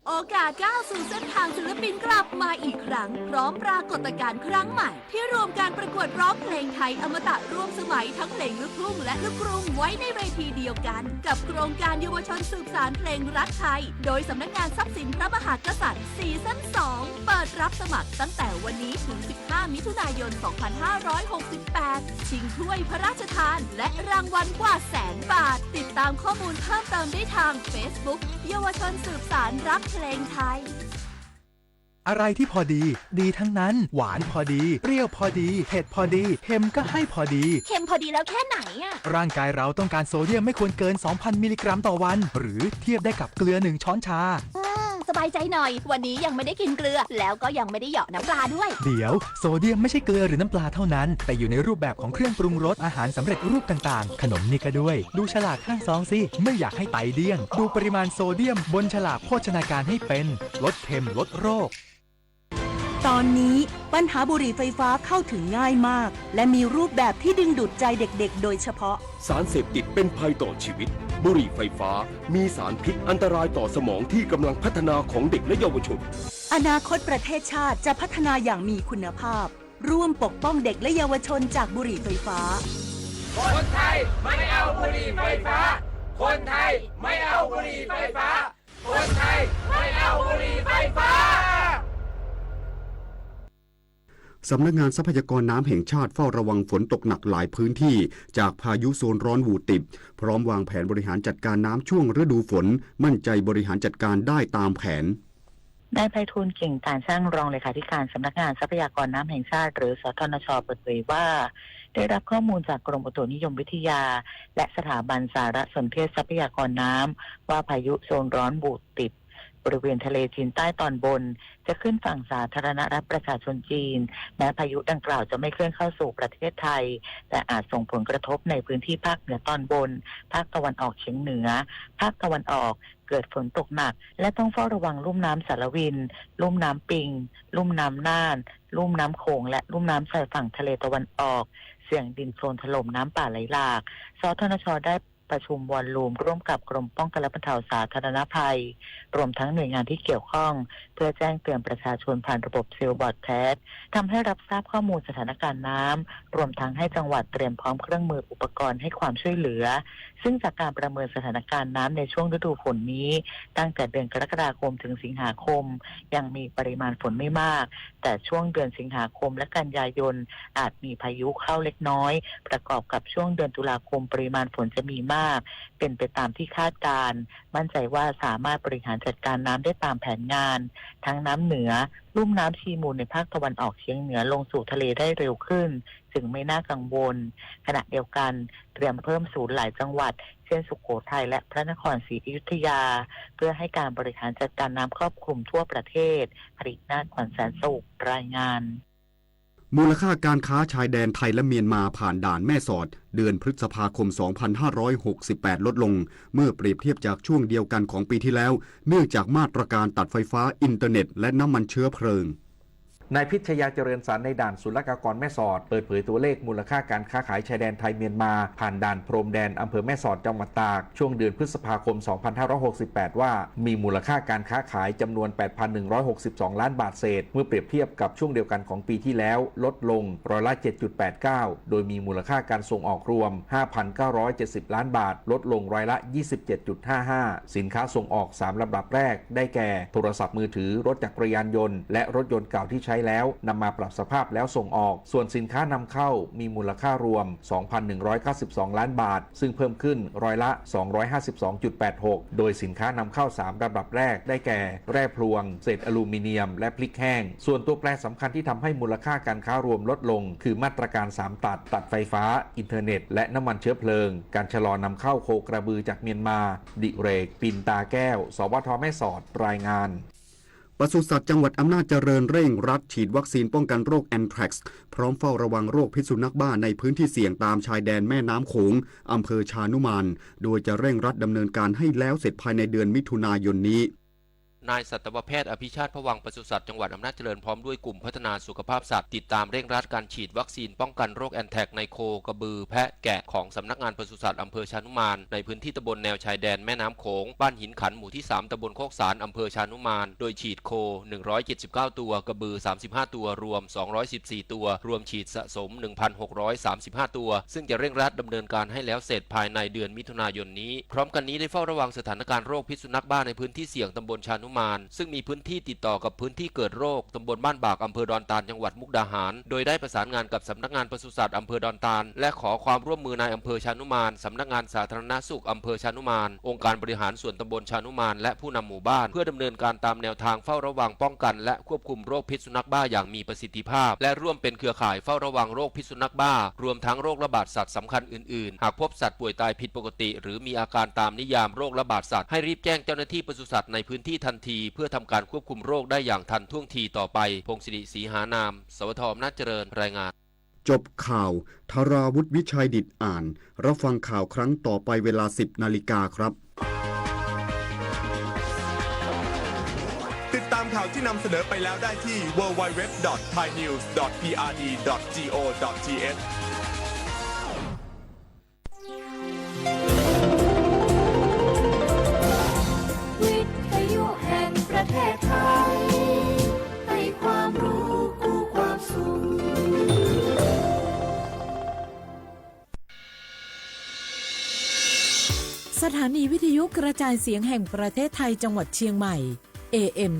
โอกาสก้าวสู่เส้นทางศิลปินกลับมาอีกครั้งพร้อมปรากฏการณ์ครั้งใหม่ที่รวมการประกวดร้องเพลงไทยอมตะร่วมสมัยทั้งเพลงลูกทุ่งและลูกกรุงไว้ในเวทีเดียวกันกับโครงการเยาวชนสืบสานเพลงรักไทยโดยสำนักงานทรัพย์สินพระมหากษัตริย์ซีซั่น 2 เปิดรับสมัครตั้งแต่วันนี้ถึง 15 มิถุนายน 2568 ชิงถ้วยพระราชทานและรางวัลกว่า100,000 บาทติดตามข้อมูลเพิ่มเติมได้ทาง Facebook เยาวชนสืบสานรักเพลงไทยอะไรที่พอดีดีทั้งนั้นหวานพอดีเปรี้ยวพอดีเผ็ดพอดีเค็มก็ให้พอดีเค็มพอดีแล้วแค่ไหนอะร่างกายเราต้องการโซเดียมไม่ควรเกิน 2,000 มิลลิกรัมต่อวันหรือเทียบได้กับเกลือ1 ช้อนชาสบายใจหน่อยวันนี้ยังไม่ได้กินเกลือแล้วก็ยังไม่ได้เหยาะน้ำปลาด้วยเดี๋ยวโซเดียมไม่ใช่เกลือหรือน้ำปลาเท่านั้นแต่อยู่ในรูปแบบของเครื่องปรุงรสอาหารสำเร็จรูปต่างๆขนมนี่ก็ด้วยดูฉลากข้างซองสิไม่อยากให้ไตเดี้ยงดูปริมาณโซเดียมบนฉลากโภชนาการให้เป็นลดเค็มลดโรคตอนนี้ปัญหาบุหรี่ไฟฟ้าเข้าถึงง่ายมากและมีรูปแบบที่ดึงดูดใจเด็กๆโดยเฉพาะสารเสพติดเป็นภัยต่อชีวิตบุหรี่ไฟฟ้ามีสารพิษอันตรายต่อสมองที่กำลังพัฒนาของเด็กและเยาวชนอนาคตประเทศชาติจะพัฒนาอย่างมีคุณภาพร่วมปกป้องเด็กและเยาวชนจากบุหรี่ไฟฟ้าคนไทยไม่เอาบุหรี่ไฟฟ้าคนไทยไม่เอาบุหรี่ไฟฟ้าคนไทยไม่เอาบุหรี่ไฟฟ้าสำนักงานทรัพยากรน้ำแห่งชาติเฝ้าระวังฝนตกหนักหลายพื้นที่จากพายุโซนร้อนวูติบพร้อมวางแผนบริหารจัดการน้ำช่วงฤดูฝนมั่นใจบริหารจัดการได้ตามแผนนายไพฑูรย์เก่งการสร้างรองเลขาธิการสำนักงานทรัพยากรน้ำแห่งชาติหรือสทนช.เปิดเผยว่าได้รับข้อมูลจากกรมอุตุนิยมวิทยาและสถาบันสารสนเทศทรัพยากรน้ำว่าพายุโซนร้อนวูติบบริเวณทะเลจีนใต้ตอนบนจะขึ้นฝั่งสาธารณรัฐประชาชนจีนแม้พายุดังกล่าวจะไม่เคลื่อนเข้าสู่ประเทศไทยแต่อาจส่งผลกระทบในพื้นที่ภาคเหนือตอนบนภาคตะวันออกเฉียงเหนือภาคตะวันออกเกิดฝนตกหนักและต้องเฝ้าระวังลุ่มน้ำสารวินลุ่มน้ำปิงลุ่มน้ำน่านลุ่มน้ำโขงและลุ่มน้ำชายฝั่งทะเลตะวันออกเสี่ยงดินโคลนถล่มน้ำป่าไหลหลากสทนช.ได้ประชุมวอลลุ่มร่วมกับกรมป้องกันและบรรเทาสาธารณภัยรวมทั้งหน่วยงานที่เกี่ยวข้องเพื่อแจ้งเตือนประชาชนผ่านระบบเซลล์บอร์ดแคสต์ทำให้รับทราบข้อมูลสถานการณ์น้ำรวมทั้งให้จังหวัดเตรียมพร้อมเครื่องมืออุปกรณ์ให้ความช่วยเหลือซึ่งจากการประเมินสถานการณ์น้ำในช่วงฤดูฝนนี้ตั้งแต่เดือนกรกฎาคมถึงสิงหาคมยังมีปริมาณฝนไม่มากแต่ช่วงเดือนสิงหาคมและกันยายนอาจมีพายุเข้าเล็กน้อยประกอบกับช่วงเดือนตุลาคมปริมาณฝนจะมีมากเป็นไปตามที่คาดการมั่นใจว่าสามารถบริหารจัดการน้ำได้ตามแผนงานทั้งน้ำเหนือลุ่มน้ำชีมูลในภาคตะวันออกเฉียงเหนือลงสู่ทะเลได้เร็วขึ้นจึงไม่น่ากังวลขณะเดียวกันเตรียมเพิ่มศูนย์หลายจังหวัดเช่นสุโขทัยและพระนครศรีอยุธยาเพื่อให้การบริหารจัดการน้ำครอบคลุมทั่วประเทศผรินาถ ขวัญแสนสุขรายงานมูลค่าการค้าชายแดนไทยและเมียนมาผ่านด่านแม่สอดเดือนพฤษภาคม 2568 ลดลงเมื่อเปรียบเทียบจากช่วงเดียวกันของปีที่แล้วเนื่องจากมาตรการตัดไฟฟ้าอินเทอร์เน็ตและน้ำมันเชื้อเพลิง นายพิชยาเจริญสารในด่านศุลกากรแม่สอดเปิดเผยตัวเลขมูลค่าการค้าขายชายแดนไทยเมียนมาผ่านด่านพรมแดนอำเภอแม่สอดจังหวัดตากช่วงเดือนพฤษภาคม 2568 ว่ามีมูลค่าการค้าขายจำนวน 8,162 ล้านบาทเศษเมื่อเปรียบเทียบกับช่วงเดียวกันของปีที่แล้วลดลงร้อยละ 7.89 โดยมีมูลค่าการส่งออกรวม 5,970 ล้านบาทลดลงร้อยละ 27.55 สินค้าส่งออก3ลำดับแรกได้แก่โทรศัพท์มือถือรถจักรยานยนต์และรถยนต์เก่าที่ใช้แล้วนำมาปรับสภาพแล้วส่งออกส่วนสินค้านำเข้ามีมูลค่ารวม 2,192 ล้านบาทซึ่งเพิ่มขึ้นร้อยละ 252.86 โดยสินค้านำเข้า3ลำดับแรกได้แก่แร่พลวงเศษอลูมิเนียมและพริกแห้งส่วนตัวแปรสำคัญที่ทำให้มูลค่าการค้ารวมลดลงคือมาตรการ3ตัดไฟฟ้าอินเทอร์เน็ตและน้ำมันเชื้อเพลิงการชะลอนำเข้าโคกระบือจากเมียนมาดิเรกปินตาแก้วสวทแม่สอดรายงานปศุสัตว์จังหวัดอำนาจเจริญเร่งรัดฉีดวัคซีนป้องกันโรคแอนทรักซ์พร้อมเฝ้าระวังโรคพิษสุนัขบ้าในพื้นที่เสี่ยงตามชายแดนแม่น้ำโขงอำเภอชานุมานโดยจะเร่งรัดดำเนินการให้แล้วเสร็จภายในเดือนมิถุนายนนี้นายสัตวแพทย์อภิชาติพวังปศุสัตว์จังหวัดอำนาจเจริญพร้อมด้วยกลุ่มพัฒนาสุขภาพสัตว์ติดตามเร่งรัดการฉีดวัคซีนป้องกันโรคแอนแทรกในโคกระบือแพะแกะของสำนักงานปศุสัตว์อำเภอชานุมานในพื้นที่ตำบลแนวชายแดนแม่น้ำโขงบ้านหินขันหมู่ที่3ตำบลโคกสารอำเภอชานุมานโดยฉีดโค179ตัวกระบือ35ตัวรวม214ตัวรวมฉีดสะสม 1,635 ตัวซึ่งจะเร่งรัดดำเนินการให้แล้วเสร็จภายในเดือนมิถุนายนนี้พร้อมกันนี้ได้เฝ้าระวังสถานการณ์โรคพิษสุนัขบ้าในพื้นที่เสี่ยงตำบลชานุมานซึ่งมีพื้นที่ติดต่อกับพื้นที่เกิดโรคตำบลบ้านบากอำเภอดอนตาลจังหวัดมุกดาหารโดยได้ประสานงานกับสำนักงานปศุสัตว์อำเภอดอนตาลและขอความร่วมมือนายอำเภอชานุมานสำนักงานสาธารณสุขอำเภอชานุมานองค์การบริหารส่วนตำบลชานุมานและผู้นำหมู่บ้านเพื่อดำเนินการตามแนวทางเฝ้าระวังป้องกันและควบคุมโรคพิษสุนัขบ้าอย่างมีประสิทธิภาพและร่วมเป็นเครือข่ายเฝ้าระวังโรคพิษสุนัขบ้ารวมทั้งโรคระบาดสัตว์สำคัญอื่นๆหากพบสัตว์ป่วยตายผิดปกติหรือมีอาการตามนิยามโรคระบาดสัตว์ให้รีบแจ้งเจ้าหน้าที่ปศุสัตว์ในพื้นที่ทันทีเพื่อทำการควบคุมโรคได้อย่างทันท่วงทีต่อไปพงศิริศรีหานามสวทอำนาจเจริญรายงานจบข่าวธาราวุฒิวิชัยดิษฐ์อ่านรับฟังข่าวครั้งต่อไปเวลา 10 นาฬิกาครับติดตามข่าวที่นำเสนอไปแล้วได้ที่ www.thainews.prd.go.thวิทยุแห่งประเทศไทยให้ความรู้กู้ความสุขสถานีวิทยุกระจายเสียงแห่งประเทศไทยจังหวัดเชียงใหม่ AM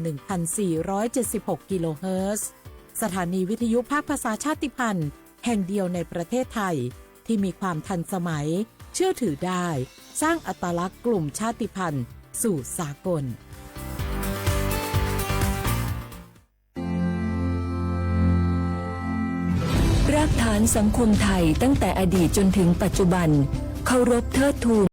1476 กิโลเฮิรตซ์สถานีวิทยุภาคภาษาชาติพันธุ์แห่งเดียวในประเทศไทยที่มีความทันสมัยเชื่อถือได้สร้างอัตลักษณ์กลุ่มชาติพันธุ์สู่สากลรากฐานสังคมไทยตั้งแต่อดีตจนถึงปัจจุบันเคารพเทิดทูน